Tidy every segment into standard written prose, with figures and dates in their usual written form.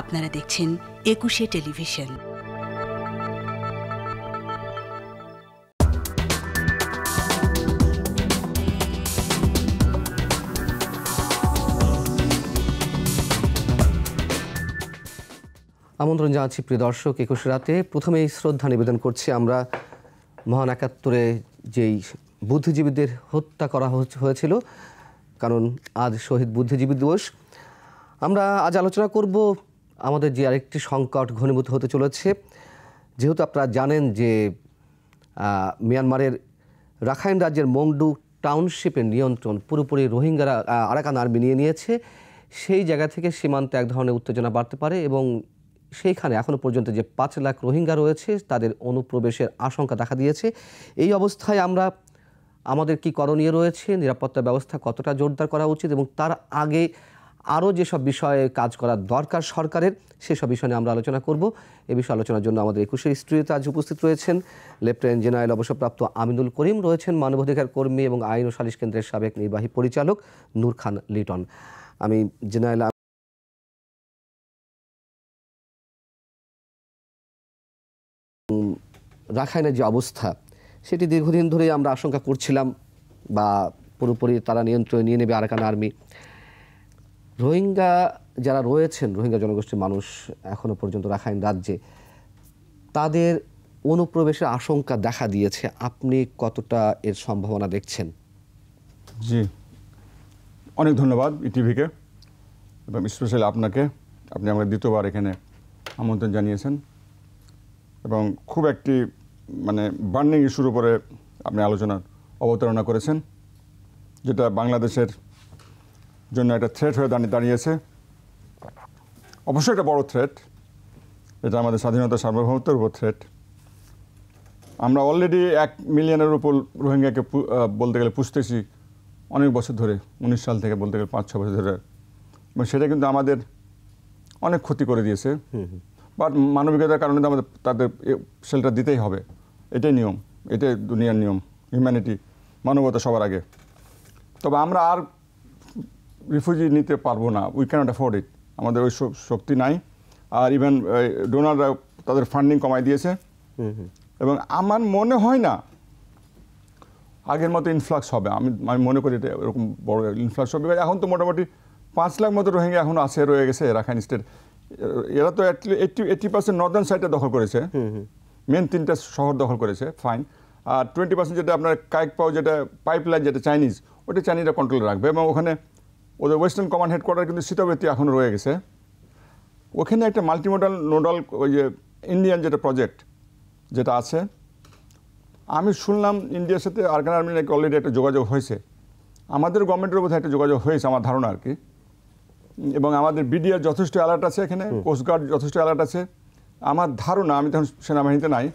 আপনারা দেখছেন একুশে টেলিভিশন। আমন্ত্রণ জানাচ্ছি প্রিয় দর্শক, ২১ রাতে প্রথমেই শ্রদ্ধা নিবেদন করছি আমরা মহান ৭১-এ যেই বুদ্ধিজীবীদের হত্যা করা হয়েছিল, কারণ আজ শহীদ বুদ্ধিজীবী দিবস। আমরা আজ আলোচনা করব আমাদের যে আরেকটি সংকট ঘনীভূত হতে চলেছে। যেহেতু আপনারা জানেন যে মিয়ানমারের রাখাইন রাজ্যের মংডু টাউনশিপের নিয়ন্ত্রণ পুরোপুরি রোহিঙ্গারা আরাকান আর্মি নিয়ে নিয়েছে। সেই জায়গা থেকে সীমান্তে এক ধরনের উত্তেজনা বাড়তে পারে এবং সেইখানে এখনও পর্যন্ত যে ৫ লাখ রোহিঙ্গা রয়েছে তাদের অনুপ্রবেশের আশঙ্কা দেখা দিয়েছে। এই অবস্থায় আমরা আমাদের কি করণীয় রয়েছে, নিরাপত্তা ব্যবস্থা কতটা জোরদার করা উচিত এবং তার আগে আরও যেসব বিষয়ে কাজ করা দরকার সরকারের, সেসব বিষয় নিয়ে আমরা আলোচনা করব। এ বিষয়ে আলোচনার জন্য আমাদের ২১-এর স্টুডিওতে আজ উপস্থিত রয়েছেন লেফটেন্যান্ট জেনারেল অবসরপ্রাপ্ত আমিনুল করিম, রয়েছেন মানবাধিকার কর্মী এবং আইন ও সালিশ কেন্দ্রের সাবেক নির্বাহী পরিচালক নূর খান লিটন। আমি জেনারেল রাখাইনের যে অবস্থা সেটি দীর্ঘদিন ধরেই আমরা আশঙ্কা করছিলাম বা পুরোপুরি তারা নিয়ন্ত্রণে নিয়ে নেবে আরাকান আর্মি। রোহিঙ্গা যারা রয়েছেন, রোহিঙ্গা জনগোষ্ঠীর মানুষ এখনও পর্যন্ত রাখাইন রাজ্যে, তাদের অনুপ্রবেশের আশঙ্কা দেখা দিয়েছে। আপনি কতটা এর সম্ভাবনা দেখছেন? জি, অনেক ধন্যবাদ ইটিভিকে এবং স্পেশালি আপনাকে। আপনি আমাকে দ্বিতীয়বার এখানে আমন্ত্রণ জানিয়েছেন এবং খুব একটি বার্নিং ইস্যুর উপরে আপনি আলোচনার অবতারণা করেছেন, যেটা বাংলাদেশের জন্য একটা থ্রেট হয়ে দাঁড়িয়েছে। অবশ্যই একটা বড় থ্রেট, এটা আমাদের স্বাধীনতা সার্বভৌমত্বের উপর থ্রেট। আমরা অলরেডি ১ মিলিয়নের উপর রোহিঙ্গাকে বলতে গেলে পুষতেছি অনেক বছর ধরে, ১৯ সাল থেকে বলতে গেলে ৫-৬ বছর ধরে, এবং সেটা কিন্তু আমাদের অনেক ক্ষতি করে দিয়েছে। বাট মানবিকতার কারণে তো আমাদের তাদের শেল্টার দিতেই হবে, এটাই নিয়ম, এটাই দুনিয়ার নিয়ম, হিউম্যানিটি, মানবতা সবার আগে। তবে আমরা আর রিফিউজি নিতে পারবো না, উই ক্যানট অ্যাফোর্ড ইট, আমাদের ওই শক্তি নাই। আর ইভেন ডোনাররা তাদের ফান্ডিং কমাই দিয়েছে এবং আমার মনে হয় না আগের মতো ইনফ্লাক্স হবে। আমি মনে করি এটা এরকম বড় ইনফ্লাক্স হবে। এখন তো মোটামুটি ৫ লাখ মতো রোহিঙ্গা এখনও রয়ে গেছে রাখাইন স্টেট। এরা তো 80% নর্দার্ন সাইডটা দখল করেছে, মেন 3টা শহর দখল করেছে, ফাইন। আর 20% যেটা আপনার কাইকপাও, যেটা পাইপলাইন, যেটা চাইনিজ, ওটা চাইনিজরা কন্ট্রোলে রাখবে এবং ওখানে ওদের ওয়েস্টার্ন কমান্ড হেডকোয়ার্টার কিন্তু শীতবৃত্তি এখনও রয়ে গেছে। ওখানে একটা মাল্টিমোডাল নোডাল ওই যে ইন্ডিয়ান যেটা প্রজেক্ট যেটা আছে, আমি শুনলাম ইন্ডিয়ার সাথে আরাকান আর্মি নাকি অলরেডি একটা যোগাযোগ হয়েছে। আমাদের গভর্নমেন্টের মধ্যে একটা যোগাযোগ হয়েছে আমার ধারণা আর কি, এবং আমাদের বিডিআর যথেষ্ট অ্যালার্ট আছে, এখানে কোস্টগার্ড যথেষ্ট অ্যালার্ট আছে। আমার ধারণা, আমি তখন সেনাবাহিনীতে নাই,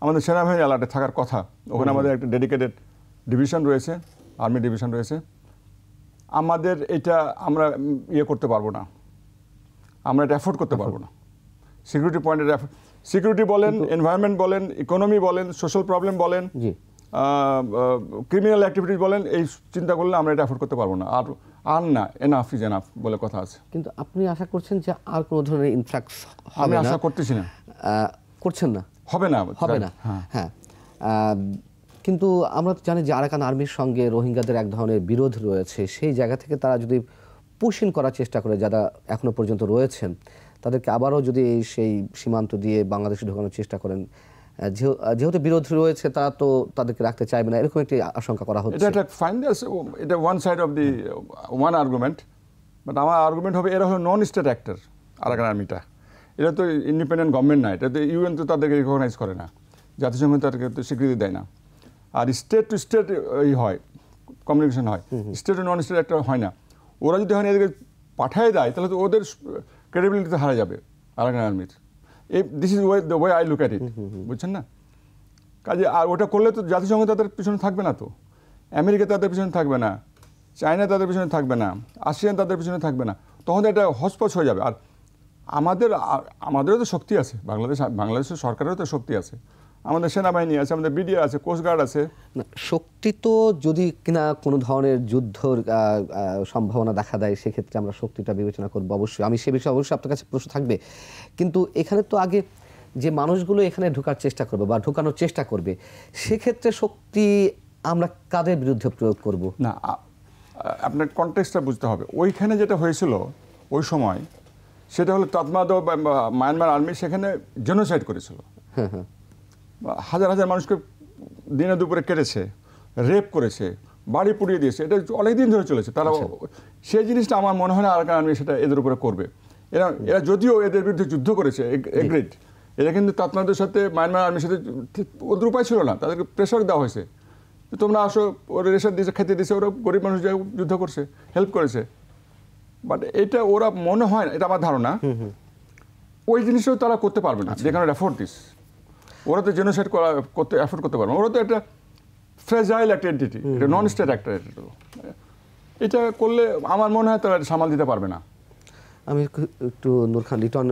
আমাদের সেনাবাহিনী অ্যালার্টে থাকার কথা। ওখানে আমাদের একটা ডেডিকেটেড ডিভিশন রয়েছে, আর্মি ডিভিশন রয়েছে। আমাদের এটা আমরা করতে পারবো না, আমরা এটা অ্যাফোর্ড করতে পারবো না। সিকিউরিটি পয়েন্টের সিকিউরিটি বলেন, এনভায়রনমেন্ট বলেন, ইকোনমি বলেন, সোশ্যাল প্রবলেম বলেন, ক্রিমিনাল অ্যাক্টিভিটিস বলেন, এই চিন্তা করলে আমরা এটা অ্যাফোর্ড করতে পারবো না। আর না, এনাফ ইজ এনাফ বলে কথা আছে। কিন্তু আপনি আশা করছেন যে আর কোনো ধরনের ইনফ্লাক্স হবে? আমি আশা করতেছি না, করছেন না, হবে না, হবে না। হ্যাঁ, কিন্তু আমরা তো জানি যে আরাকান আর্মির সঙ্গে রোহিঙ্গাদের এক ধরনের বিরোধ রয়েছে। সেই জায়গা থেকে তারা যদি পুশিং করার চেষ্টা করে, যারা এখনো পর্যন্ত রয়েছেন, তাদেরকে আবারও যদি সেই সীমান্ত দিয়ে বাংলাদেশে ঢোকানোর চেষ্টা করেন, যেহেতু বিরোধ রয়েছে, তারা তো তাদেরকে রাখতে চাইবে না, এরকম একটি আশঙ্কা করা হচ্ছে। এটা one side of the one argument, but আমার আর্গুমেন্ট হবে এরা হলো নন স্টেট অ্যাক্টর। আরাকান আর্মিটা, এরা তো ইন্ডিপেন্ডেন্ট গভর্নমেন্ট না, এটা তো ইউএন তো তাদেরকে রিকগনাইজ করে না, জাতিসংঘ তাদেরকে তো স্বীকৃতি দেয় না। আর স্টেট টু স্টেট হয়, কমিউনিকেশন হয়, state to non state actor হয় না। ওরা যদি হয় এদেরকে পাঠিয়ে দেয়, তাহলে তো ওদের ক্রেডিবিলিটি হারা যাবে আরাকান আর্মির। This is the way I look at it, বুঝছেন না? কাজে আর ওটা করলে তো জাতিসংঘ তাদের পিছনে থাকবে না, তো আমেরিকা তাদের পিছনে থাকবে না, চায়না তাদের পিছনে থাকবে না, আসিয়ান তাদের পিছনে থাকবে না, তখন এটা হসপস হয়ে যাবে। আর আমাদেরও তো শক্তি আছে, বাংলাদেশের সরকারেরও তো শক্তি আছে। আমাদের সেনাবাহিনী আছে, আমাদের বিডিআর আছে, কোস্টগার্ড আছে। না, শক্তি তো যদি কিনা কোনো ধরনের যুদ্ধর সম্ভাবনা দেখা দেয়, সেক্ষেত্রে আমরা শক্তিটা বিবেচনা করবো অবশ্যই। আমি সে বিষয়ে অবশ্যই আপনার কাছে প্রশ্ন থাকবে, কিন্তু এখানে তো আগে যে মানুষগুলো এখানে ঢোকার চেষ্টা করবে বা ঢোকানোর চেষ্টা করবে, সেক্ষেত্রে শক্তি আমরা কাদের বিরুদ্ধে প্রয়োগ করব? না, আপনার কনটেক্সটটা বুঝতে হবে। ওইখানে যেটা হয়েছিল ওই সময়, সেটা হলো তাতমাদ মায়ানমার আর্মি সেখানে জেনোসাইড করেছিল। হাজার হাজার মানুষকে দিনে দুপুরে কেটেছে, রেপ করেছে, বাড়ি পুড়িয়ে দিয়েছে। এটা অনেক দিন ধরে চলেছে। তারা সেই জিনিসটা আমার মনে হয় না আরাকান আর্মি সেটা এদের উপরে করবে। এরা যদিও এদের বিরুদ্ধে যুদ্ধ করেছে, এগ্রিড, এরা কিন্তু তাতমাদের সাথে মায়ানমার আর্মির সাথে ওদের উপায় ছিল না, তাদেরকে প্রেশার দেওয়া হয়েছে, তোমরা আসো, ওরা রেশার দিয়েছে, খেতে দিয়েছে, ওরা গরিব মানুষ যুদ্ধ করছে, হেল্প করেছে। বাট এটা ওরা মনে হয় না, এটা আমার ধারণা, ওই জিনিসটাও তারা করতে পারবে না, যেখানে অ্যাফোর্ড দিস। ওরা তো জেনোসাইড করতে অ্যাফোর্ড করতে পারবে না। ওরা তো একটা ফ্রেজাইল একটা এন্টিটি, এটা নন স্টেট একটা এন্টিটি। এটা করলে আমার মনে হয় তারা সামাল দিতে পারবে না। আমি একটু নূর খান লিটন,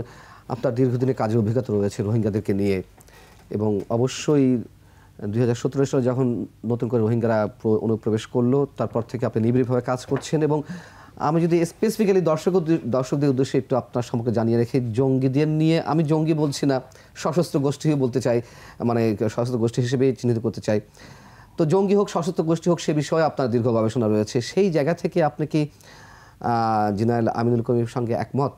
আপনার দীর্ঘদিনের কাজের অভিজ্ঞতা রয়েছে রোহিঙ্গাদেরকে নিয়ে, এবং অবশ্যই 2017 সালে যখন নতুন করে রোহিঙ্গারা অনুপ্রবেশ করলো, তারপর থেকে আপনি নিবিড়ভাবে কাজ করছেন। এবং আমি যদি স্পেসিফিক্যালি দর্শকদের উদ্দেশ্যে একটু আপনার সম্পর্কে জানিয়ে রেখে, জঙ্গিদের নিয়ে, আমি জঙ্গি বলছি না, সশস্ত্র গোষ্ঠী বলতে চাই, মানে সশস্ত্র গোষ্ঠী হিসেবে চিহ্নিত করতে চাই। তো জঙ্গি হোক, সশস্ত্র গোষ্ঠী হোক, সে বিষয়ে আপনার দীর্ঘ গবেষণা রয়েছে। সেই জায়গা থেকে আপনি কি জেনারেল আমিনুল করিমের সঙ্গে একমত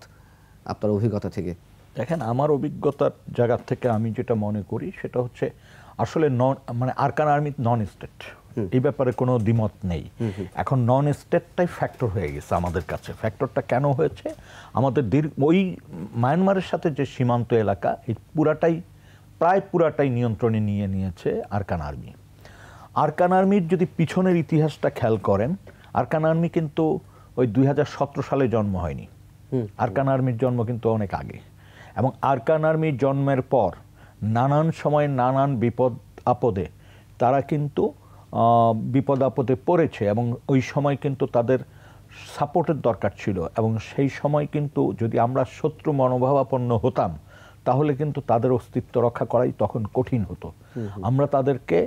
আপনার অভিজ্ঞতা থেকে? দেখেন, আমার অভিজ্ঞতার জায়গা থেকে আমি যেটা মনে করি সেটা হচ্ছে আসলে মানে আরাকান আর্মি নন স্টেট, এই ব্যাপারে কোনো দ্বিমত নেই। এখন নন স্টেটটাই ফ্যাক্টর হয়ে গেছে আমাদের কাছে। ফ্যাক্টরটা কেন হয়েছে? আমাদের ওই মায়ানমারের সাথে যে সীমান্ত এলাকা, এই প্রায় পুরাটাই নিয়ন্ত্রণে নিয়ে নিয়েছে আরাকান আর্মি। আরাকান আর্মির যদি পিছনের ইতিহাসটা খেয়াল করেন, আরাকান আর্মি কিন্তু ওই 2017 সালে জন্ম হয়নি। আরাকান আর্মির জন্ম কিন্তু অনেক আগে, এবং আরাকান আর্মির জন্মের পর নানান সময়ে নানান বিপদ আপদে তারা কিন্তু বিপদ আপদে পড়েছে, এবং ওই সময় কিন্তু তাদের সাপোর্টের দরকার ছিল। এবং সেই সময় কিন্তু যদি আমরা শত্রু মনোভাবাপন্ন হতাম, তাহলে কিন্তু তাদের অস্তিত্ব রক্ষা করাই তখন কঠিন হতো। আমরা তাদেরকে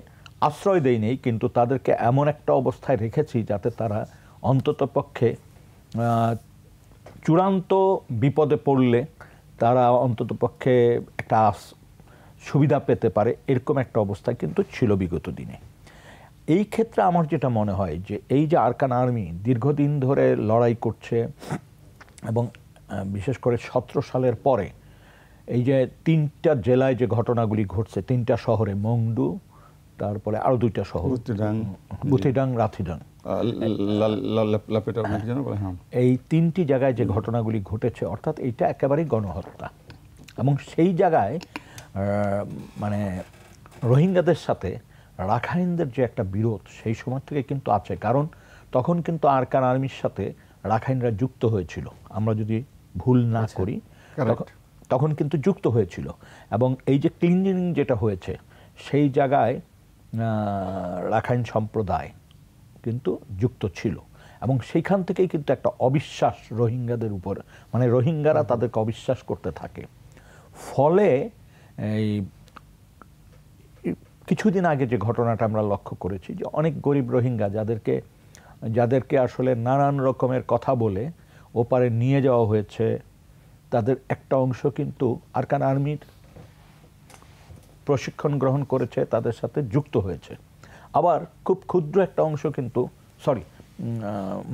আশ্রয় দেই নেই, কিন্তু তাদেরকে এমন একটা অবস্থায় রেখেছি যাতে তারা অন্ততপক্ষে চূড়ান্ত বিপদে পড়লে তারা অন্ততপক্ষে একটা সুবিধা পেতে পারে, এরকম একটা অবস্থায় কিন্তু ছিল বিগত দিনে। এই ক্ষেত্রে আমার যেটা মনে হয় যে এই যে আরাকান আর্মি দীর্ঘদিন ধরে লড়াই করছে, এবং বিশেষ করে 17 সালের পরে এই যে 3টা জেলায় যে ঘটনাগুলি ঘটছে, 3টা শহরে, মংডু, তারপরে আরও 2টা শহর, বুথিডাং, রাথিডাং, এই 3টি জায়গায় যে ঘটনাগুলি ঘটেছে, অর্থাৎ এইটা একেবারেই গণহত্যা। এবং সেই জায়গায় মানে রোহিঙ্গাদের সাথে রাখাইনদের যে একটা বিরোধ সেই সময় থেকে কিন্তু আছে। কারণ তখন কিন্তু আরাকান আর্মির সাথে রাখাইনরা যুক্ত হয়েছিল, আমরা যদি ভুল না করি, তখন কিন্তু যুক্ত হয়েছিল। এবং এই যে ক্লিনজিং যেটা হয়েছে, সেই জায়গায় রাখাইন সম্প্রদায় কিন্তু যুক্ত ছিল, এবং সেইখান থেকেই কিন্তু একটা অবিশ্বাস রোহিঙ্গাদের উপর, মানে রোহিঙ্গারা তাদেরকে অবিশ্বাস করতে থাকে। ফলে এই কিছুদিন আগে যে ঘটনাটা আমরা লক্ষ্য করেছি, যে অনেক গরিব রোহিঙ্গা যাদেরকে আসলে নানান রকমের কথা বলে ওপারে নিয়ে যাওয়া হয়েছে, তাদের একটা অংশ কিন্তু আরাকান আর্মির প্রশিক্ষণ গ্রহণ করেছে, তাদের সাথে যুক্ত হয়েছে। আবার খুব ক্ষুদ্র একটা অংশ কিন্তু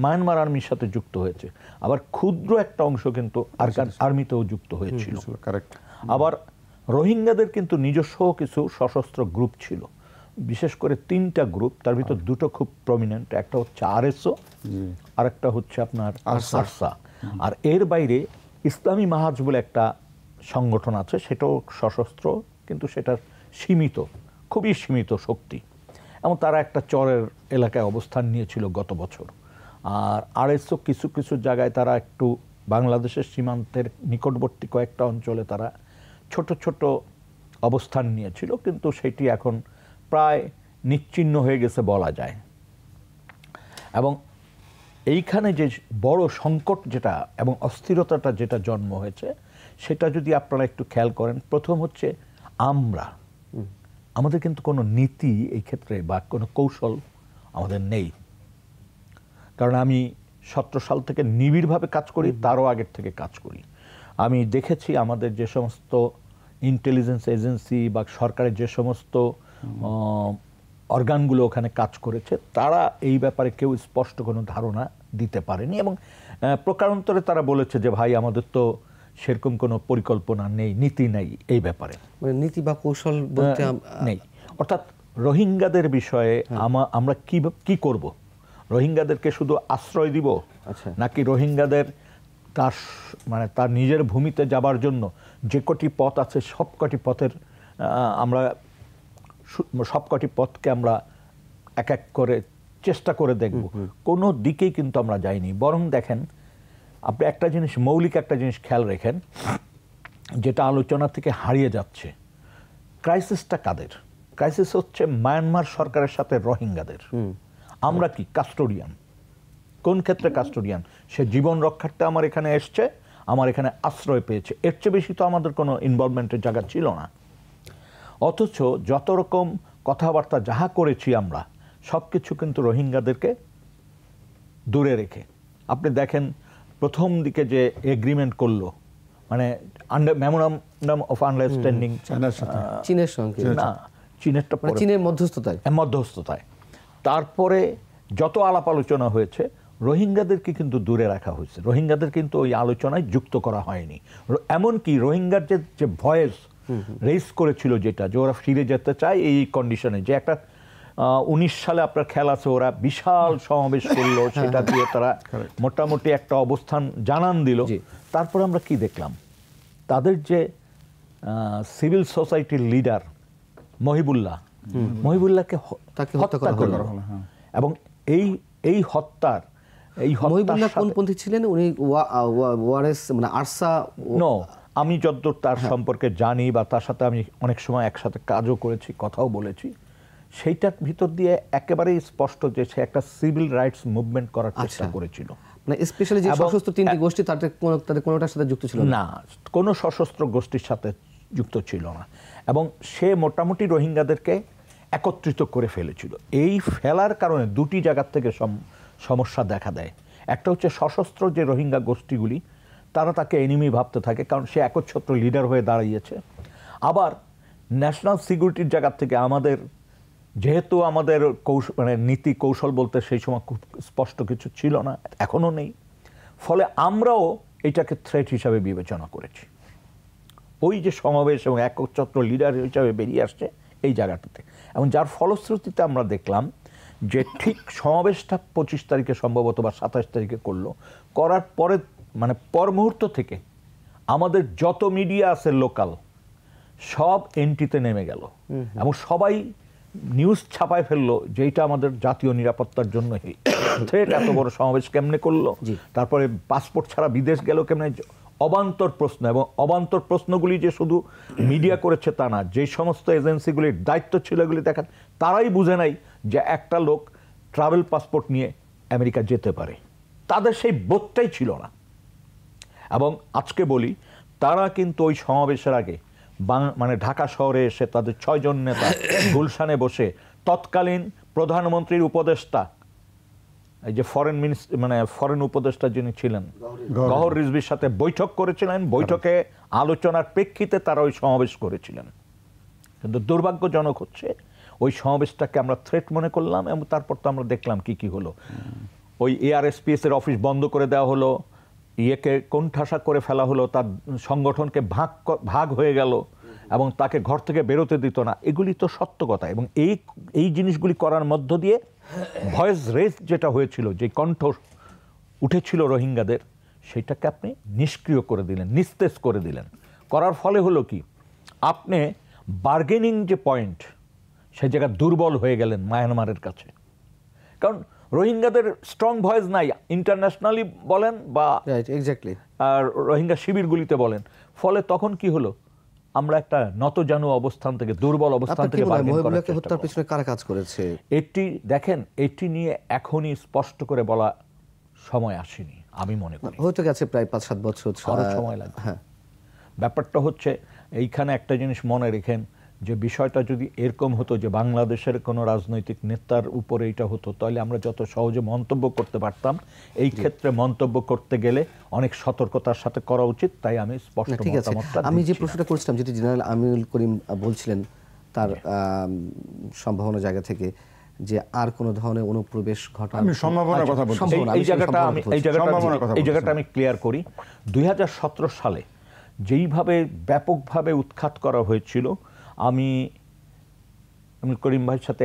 মায়ানমার আর্মির সাথে যুক্ত হয়েছে। আবার ক্ষুদ্র একটা অংশ কিন্তু আরাকান আর্মিতেও যুক্ত হয়েছিল। আবার রোহিঙ্গাদের কিন্তু নিজস্ব কিছু সশস্ত্র গ্রুপ ছিল, বিশেষ করে 3টা গ্রুপ, তার ভিতর 2টো খুব প্রমিনেন্ট। একটা হচ্ছে আরএসও, আর একটা হচ্ছে আপনার আরসা। আর এর বাইরে ইসলামী মাহাজ বলে একটা সংগঠন আছে, সেটাও সশস্ত্র, কিন্তু সেটার সীমিত, খুবই সীমিত শক্তি। এবং তারা একটা চরের এলাকায় অবস্থান নিয়েছিল গত বছর। আর আরএসও কিছু কিছু জায়গায় তারা একটু বাংলাদেশের সীমান্তের নিকটবর্তী কয়েকটা অঞ্চলে তারা ছোট ছোট অবস্থান নিয়েছিল, কিন্তু সেটি এখন প্রায় নিশ্চিহ্ন হয়ে গেছে বলা যায়। এবং এইখানে যে বড় সংকট যেটা এবং অস্থিরতাটা যেটা জন্ম হয়েছে, সেটা যদি আপনারা একটু খেয়াল করেন, প্রথম হচ্ছে আমরা আমাদের কিন্তু কোনো নীতি এই ক্ষেত্রে বা কোনো কৌশল আমাদের নেই। কারণ আমি 17 সাল থেকে নিবিড়ভাবে কাজ করি, তারও আগের থেকে কাজ করি। আমি দেখেছি আমাদের যে সমস্ত ইন্টেলিজেন্স এজেন্সি বা সরকারের যে সমস্ত অর্গানগুলো ওখানে কাজ করেছে, তারা এই ব্যাপারে কেউ স্পষ্ট কোনো ধারণা দিতে পারেনি এবং প্রকারান্তরে তারা বলেছে যে ভাই আমাদের তো সেরকম কোনো পরিকল্পনা নেই, নীতি নেই এই ব্যাপারে, মানে নীতি বা কৌশল বলতে নেই। অর্থাৎ রোহিঙ্গাদের বিষয়ে আমরা কি করব? রোহিঙ্গাদেরকে শুধু আশ্রয় দিব, নাকি রোহিঙ্গাদের তার নিজের ভূমিতে যাবার জন্য যে কটি পথ আছে সবকটি পথকে আমরা এক এক করে চেষ্টা করে দেখব? কোনো দিকেই কিন্তু আমরা যাইনি। বরং দেখেন, আপনি একটা জিনিস, মৌলিক একটা জিনিস খেয়াল রেখেন, যেটা আলোচনা থেকে হারিয়ে যাচ্ছে। ক্রাইসিসটা কাদের? ক্রাইসিস হচ্ছে মায়ানমার সরকারের সাথে রোহিঙ্গাদের। আমরা কি কাস্টোডিয়ান? কোন ক্ষেত্রে কাস্টোডিয়ান? সে জীবন রক্ষার্থে আমার এখানে এসছে, আমার এখানে আশ্রয় পেয়েছে, এর চেয়ে বেশি তো আমাদের কোনো ইনভলভমেন্টের জায়গা ছিল না। অথচ যত রকম কথাবার্তা যাহা করেছি আমরা, সব কিছু কিন্তু রোহিঙ্গাদেরকে দূরে রেখে। আপনি দেখেন প্রথম দিকে যে এগ্রিমেন্ট করলো, মানে মেমোরান্ডাম অফ আন্ডারস্ট্যান্ডিং চীনের সঙ্গে, না চীনেরটা চীনের মধ্যস্থতায়, তারপরে যত আলাপ আলোচনা হয়েছে, রোহিঙ্গাদেরকে কিন্তু দূরে রাখা হয়েছে। রোহিঙ্গাদের কিন্তু ওই আলোচনায় যুক্ত করা হয়নি। এমনকি রোহিঙ্গার যে ভয়েস রেইজ করেছিল, যেটা যে ওরা ফিরে যেতে চায় এই কন্ডিশনে, যে একটা 19 সালে আপনার খেয়াল আছে, ওরা বিশাল সমাবেশ করলো, সেটা দিয়ে তারা মোটামুটি একটা অবস্থান জানান দিল। তারপর আমরা কি দেখলাম? তাদের যে সিভিল সোসাইটির লিডার মহিবুল্লাহকে হত্যা করা হলো। এবং এই হত্যার কোনপন্থী ছিলেন উনি? ওয়ারেস মানে আরসা? নো, আমি যতদূর তার সম্পর্কে জানি বা তার সাথে আমি অনেক সময় একসাথে কাজও করেছি, কথাও বলেছি, সেইটার ভিতর দিয়ে একেবারেই স্পষ্ট যে সে একটা সিভিল রাইটস মুভমেন্ট করার চেষ্টা করেছিল। মানে স্পেশালি যে সশস্ত্র তিনটি গোষ্ঠী, তাদের কোনোটার সাথে যুক্ত ছিল না, কোনো সশস্ত্র গোষ্ঠীর সাথে যুক্ত ছিল না। এবং সে মোটামুটি রোহিঙ্গাদেরকে একত্রিত করে ফেলেছিল। এই ফেলার কারণে দুটি জায়গার থেকে সমস্যা দেখা দেয়। একটা হচ্ছে সশস্ত্র যে রোহিঙ্গা গোষ্ঠীগুলি, তারা তাকে এনিমি ভাবতে থাকে, কারণ সে একচ্ছত্র লিডার হয়ে দাঁড়িয়েছে। আবার ন্যাশনাল সিকিউরিটির জায়গা থেকে যেহেতু আমাদের মানে নীতি কৌশল বলতে সেই সময় খুব স্পষ্ট কিছু ছিল না, এখনও নেই, ফলে আমরাও এটাকে থ্রেট হিসাবে বিবেচনা করেছি। ওই যে সমাবেশ এবং একচ্ছত্র লিডার হিসাবে বেরিয়ে আসছে এই জায়গাটাতে, এবং যার ফলশ্রুতিতে আমরা দেখলাম যে ঠিক সমাবেশটা 25 তারিখে সম্ভবত বা 27 তারিখে করার পরে, মানে পর মুহূর্ত থেকে আমাদের যত মিডিয়া আছে লোকাল, সব এনটিতে নেমে গেল এবং সবাই নিউজ ছাপায় ফেললো যে এটা আমাদের জাতীয় নিরাপত্তার জন্য থ্রেট। এত বড় সমাবেশ কেমনে করলো, তারপরে পাসপোর্ট ছাড়া বিদেশ গেল কেমনে, অবান্তর প্রশ্ন। এবং অবান্তর প্রশ্নগুলি যে শুধু মিডিয়া করেছে তা না, যে সমস্ত এজেন্সিগুলির দায়িত্ব ছিল এগুলি দেখার, তারাই বুঝে নাই যে একটা লোক ট্রাভেল পাসপোর্ট নিয়ে আমেরিকা যেতে পারে। তাদের সেই বোধটাই ছিল না। এবং আজকে বলি, তারা কিন্তু ওই সমাবেশের আগে মানে ঢাকা শহরে এসে তাদের 6 জন নেতা গুলশানে বসে তৎকালীন প্রধানমন্ত্রীর উপদেষ্টা, এই যে ফরেন উপদেষ্টা যিনি ছিলেন গওহর রিজভির সাথে বৈঠক করেছিলেন। বৈঠকে আলোচনার প্রেক্ষিতে তারা ওই সমাবেশ করেছিলেন। কিন্তু দুর্ভাগ্যজনক হচ্ছে ওই সমাবেশটাকে আমরা থ্রেট মনে করলাম, এবং তারপর তো আমরা দেখলাম কি হলো। ওই এআরএসপিএস এর অফিস বন্ধ করে দেওয়া হলো, ইয়েকে কোণঠাসা করে ফেলা হলো, তার সংগঠনকে ভাগ হয়ে গেল এবং তাকে ঘর থেকে বেরোতে দিত না। এগুলি তো সত্য কথা। এবং এই জিনিসগুলি করার মধ্য দিয়ে ভয়েস রেজ যেটা হয়েছিল, যে কণ্ঠ উঠেছিল রোহিঙ্গাদের, সেটাকে আপনি নিষ্ক্রিয় করে দিলেন, নিস্তেজ করে দিলেন। করার ফলে হলো কি, আপনি বার্গেনিং যে পয়েন্ট, সেই জায়গায় দুর্বল হয়ে গেলেন মায়ানমারের কাছে। কারণ রোহিঙ্গাদের স্ট্রং ভয়েস নাই, ইন্টারন্যাশনালি বলেন বা আর রোহিঙ্গা শিবিরগুলিতে বলেন। ফলে তখন কি হলো, আমরা একটা নতজানু অবস্থান থেকে, দুর্বল অবস্থান থেকে হত্যার পিছনে কারা কাজ করেছে এটি নিয়ে এখনই স্পষ্ট করে বলা সময় আসেনি, আমি মনে করি। হতে গেছে প্রায় 5-7 বছর, আরো সময় লাগবে। ব্যাপারটা হচ্ছে এইখানে একটা জিনিস মনে রেখেন, যে বিষয়টা যদি এরকম হতো যে বাংলাদেশের কোনো রাজনৈতিক নেতার উপরে এটা হতো, তাহলে আমরা যত সহজে মন্তব্য করতে পারতাম। এই ক্ষেত্রে মন্তব্য করতে গেলে অনেক সতর্কতার সাথে করা উচিত, তাই আমি স্পষ্ট ঠিক আছে। মতামতটা আমি যে দিচ্ছি না। প্রশ্নটা করছিলাম, যেটি জেনারেল আমিনুল করিম বলছিলেন তার সম্ভাবনা জায়গা থেকে, যে আর কোনো ধরনের অনুপ্রবেশ ঘটা, আমি সম্ভাবনার কথা বলছি। এই জায়গাটা আমি ক্লিয়ার করি। 2017 সালে যেইভাবে ব্যাপকভাবে উৎখাত করা হয়েছিল, আমি করিম ভাইয়ের সাথে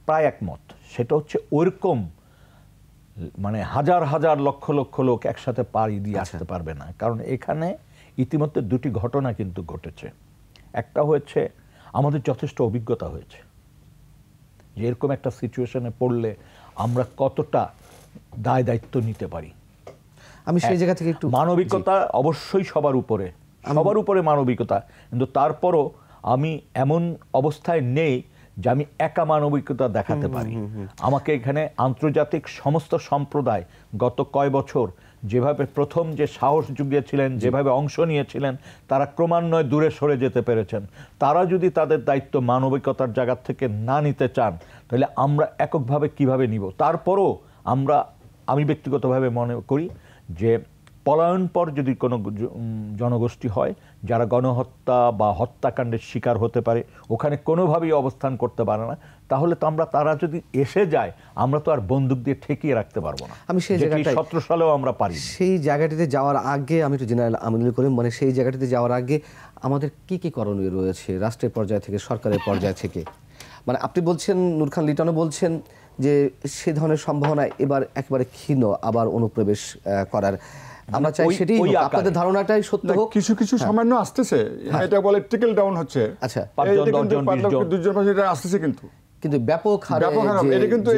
প্রায় একমত। সেটা হচ্ছে ওইরকম মানে হাজার হাজার লক্ষ লক্ষ লোক একসাথে পাড়ি দিয়ে আসতে পারবে না, কারণ এখানে ইতিমধ্যে দুটি ঘটনা কিন্তু ঘটেছে। একটা হয়েছে আমাদের যথেষ্ট অভিজ্ঞতা হয়েছে যে এরকম একটা সিচুয়েশনে পড়লে আমরা কতটা দায় দায়িত্ব নিতে পারি। আমি সেই জায়গা থেকে একটু মানবিকতা অবশ্যই সবার উপরে মানবিকতা, কিন্তু তারপরও আমি এমন অবস্থায় নেই যে আমি একা মানবিকতা দেখাতে পারি। আমাকে এখানে আন্তর্জাতিক সমস্ত সম্প্রদায় গত কয় বছর যেভাবে প্রথম যে সাহস জুগিয়েছিলেন, যেভাবে অংশ নিয়েছিলেন, তারা ক্রমান্বয়ে দূরে সরে যেতে পেরেছেন। তারা যদি তাদের দায়িত্ব মানবিকতার জায়গা থেকে না নিতে চান, তাহলে আমরা এককভাবে কিভাবে নিব? তারপরও আমি ব্যক্তিগতভাবে মনে করি যে পলায়ন পর যদি কোনো জনগোষ্ঠী হয় যারা গণহত্যা বা হত্যাকাণ্ডের শিকার হতে পারে, ওখানে কোনোভাবেই অবস্থান করতে পারে না, তাহলে তো তারা যদি এসে যায়, আমরা তো আর বন্দুক দিয়ে ঠেকিয়ে রাখতে পারবো না। আমি সেই জায়গাটায় 17 সালেও আমরা পারি। সেই জায়গাটিতে যাওয়ার আগে আমি একটু জেনারেল আমিনুল করিম, মানে সেই জায়গাটিতে যাওয়ার আগে আমাদের কি কি করণীয় রয়েছে রাষ্ট্রের পর্যায় থেকে, সরকারের পর্যায় থেকে? মানে আপনি বলছেন, নূর খান লিটনও বলছেন যে সে ধরনের সম্ভাবনা এবার একেবারে ক্ষীণ আবার অনুপ্রবেশ করার। আমরা চাই সেটাই হোক, আপনাদের ধারণাটাই সত্য হোক। কিছু কিছু সামান্য আসতেছে, এটা বলে ট্রিকল ডাউন হচ্ছে। আচ্ছা, 5 জন 10 জন 2 জন এটা আসতেছে, কিন্তু ব্যাপক হারে এটা কিন্তু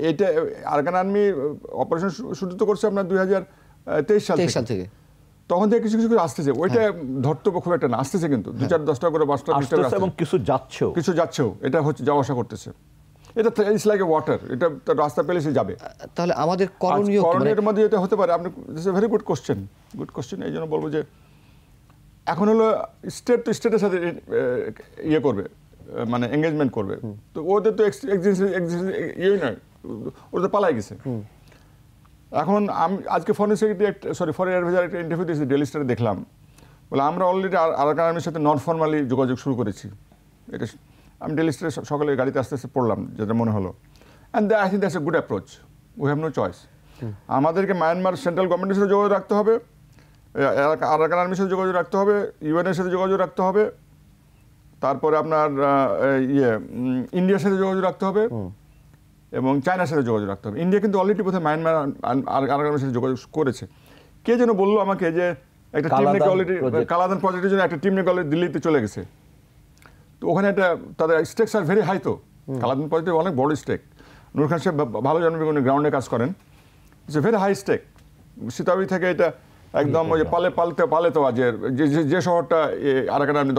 এটা আরাকান আর্মি অপারেশন শুরু তো করছে আপনার 2023 সাল থেকে। তখন থেকে কিছু কিছু আসতেছে, ওইটা ধর্তব্য খুব একটা না, আসতেছে কিন্তু 2-4-10টা করে 5টা এবং কিছু যাচ্ছেও, এটা হচ্ছে যাওয়া আসা করতেছে। এটা ইটস লাইক এ ওয়াটার, এটা রাস্তা পেলে সে যাবে। তাহলে আমাদের করণীয় মধ্যে এটা হতে পারে। আপনি ভেরি গুড কোশ্চেন। এই জন্য বলবো যে এখন হলো স্টেট তো স্টেটের সাথে ইয়ে করবে, মানে এঙ্গেজমেন্ট করবে। তো ওদের তো ইয়ে নয়, ওরা তো পালাই গেছে। এখন আমি আজকে ফরেন অ্যাডভাইজার একটা ইন্টারভিউ দিয়েছি, ডেইলি স্টারে দেখলাম, বলে আমরা অলরেডি আরাকান আর্মির সাথে নন ফর্মালি যোগাযোগ শুরু করেছি। এটা আমি ডেইলি স্টারে সকালে গাড়িতে আস্তে আস্তে পড়লাম, যেটা মনে হলো। And I think that's a good approach. We have no choice. আমাদেরকে মায়ানমার সেন্ট্রাল গভর্নমেন্টের সাথে যোগাযোগ রাখতে হবে, আরাকান আর্মির সাথে যোগাযোগ রাখতে হবে, ইউএনের সাথে যোগাযোগ রাখতে হবে, তারপরে আপনার ইন্ডিয়ার সাথে যোগাযোগ রাখতে হবে এবং চায়নার সাথে যোগাযোগ রাখতে হবে। ইন্ডিয়া কিন্তু অলরেডি বোধহয় মায়ানমার আরাকান আর্মির সাথে যোগাযোগ করেছে। কে যেন বললো আমাকে যে একটা টিম নাকি অলরেডি কালাদান প্রজেক্টের জন্য একটা টিম নাকি অলরেডি দিল্লিতে চলে গেছে। তো ওখানে একটা তাদের স্টেকস আর ভেরি হাই। তো কালাদান প্রজেক্টের অনেক বড় স্টেক। নূর খান সাহেব ভালো জানবেন, উনি গ্রাউন্ডে কাজ করেন। It's a very high stake. সীতাবি থেকে এটা একদম ওই যে পালে তো যে শহরটা আরাকান আর্মি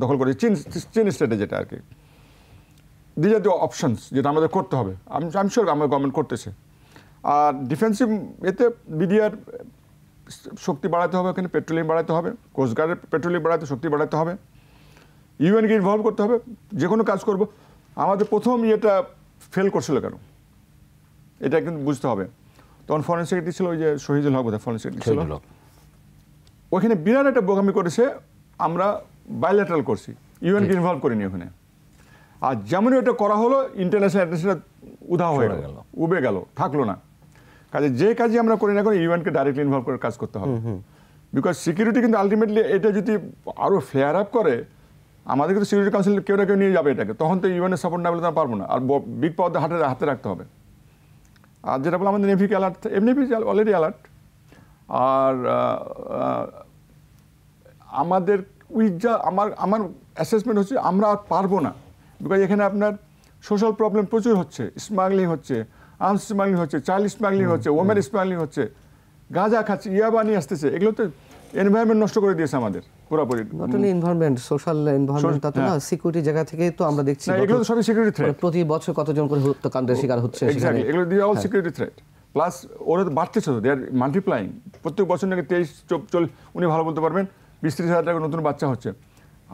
দখল করেছে চীন স্টেটে, যেটা আর কি। দিজ আর দি অপশনস যেটা আমাদের করতে হবে। আমি শিওর আমাদের গভর্নমেন্ট করতেছে। আর ডিফেন্সিভ এতে বিডিআর শক্তি বাড়াতে হবে, ওখানে পেট্রোলিং বাড়াতে হবে, কোস্টগার্ডের পেট্রোলিং শক্তি বাড়াতে হবে, ইউএনকে ইনভলভ করতে হবে। যে কোনো কাজ করব, আমাদের প্রথম ইয়েটা ফেল করছিল কেন, এটা কিন্তু বুঝতে হবে। তখন ফরেন সেক্রেটারি ছিল ওই যে শহীদুল হক, বোধহয় ফরেন সেক্রেটারি ছিল। ওখানে বিরাট একটা বোকামি করেছে, আমরা বাইলেটারাল করছি, ইউএনকে ইনভলভ করিনি ওখানে। আর যেমনই ওটা করা হলো, ইন্টারন্যাশনাল অ্যাটেনশনটা উধাও হয়ে গেল, উবে গেল, থাকলো না। কাজে যে কাজই আমরা করি না করে ইউএনকে ডাইরেক্টলি ইনভলভ করে কাজ করতে হবে। বিকজ সিকিউরিটি কিন্তু আলটিমেটলি এটা যদি আরও ফ্লেয়ার আপ করে, আমাদের কিন্তু সিকিউরিটি কাউন্সিল কেউ না কেউ নিয়ে যাবে এটাকে, তখন তো ইউএনের সাপোর্ট না পেলে তো পারবো না। আর বিগ পাওয়ারদের হাতে রাখতে হবে। আর যেটা বলে আমাদের নেভিকে অ্যালার্ট, নেভি অলরেডি অ্যালার্ট। আর আমাদের আমার অ্যাসেসমেন্ট হচ্ছে আমরা আর পারবো না। বিকজ এখানে আপনার সোশ্যাল প্রবলেম প্রচুর হচ্ছে, স্মাগলিং হচ্ছে, আর্মস স্মাগলিং হচ্ছে, চাইল্ড স্মাগলিং হচ্ছে, ওমেন স্মাগলিং হচ্ছে, গাঁজা খাচ্ছে, ইয়াবা নিয়ে আসতেছে। এগুলো তো এনভায়রনমেন্ট নষ্ট করে দিয়েছে আমাদের পুরোপুরি। Not only environment, social environment তা তো না, সিকিউরিটি জায়গা থেকে তো আমরা দেখছি এগুলো সবই সিকিউরিটি থ্রেট। প্রতি বছর কতজন করে হত্যাকাণ্ডের শিকার হচ্ছে সেখানে, এগুলো দিয়ে অল সিকিউরিটি থ্রেট। প্লাস ওরা তো বাড়তেছে, দে আর মাল্টিপ্লাইং। প্রত্যেক বছর নাকি 23-24, উনি ভালো বলতে পারবেন, 20-30 হাজার টাকা নতুন বাচ্চা হচ্ছে।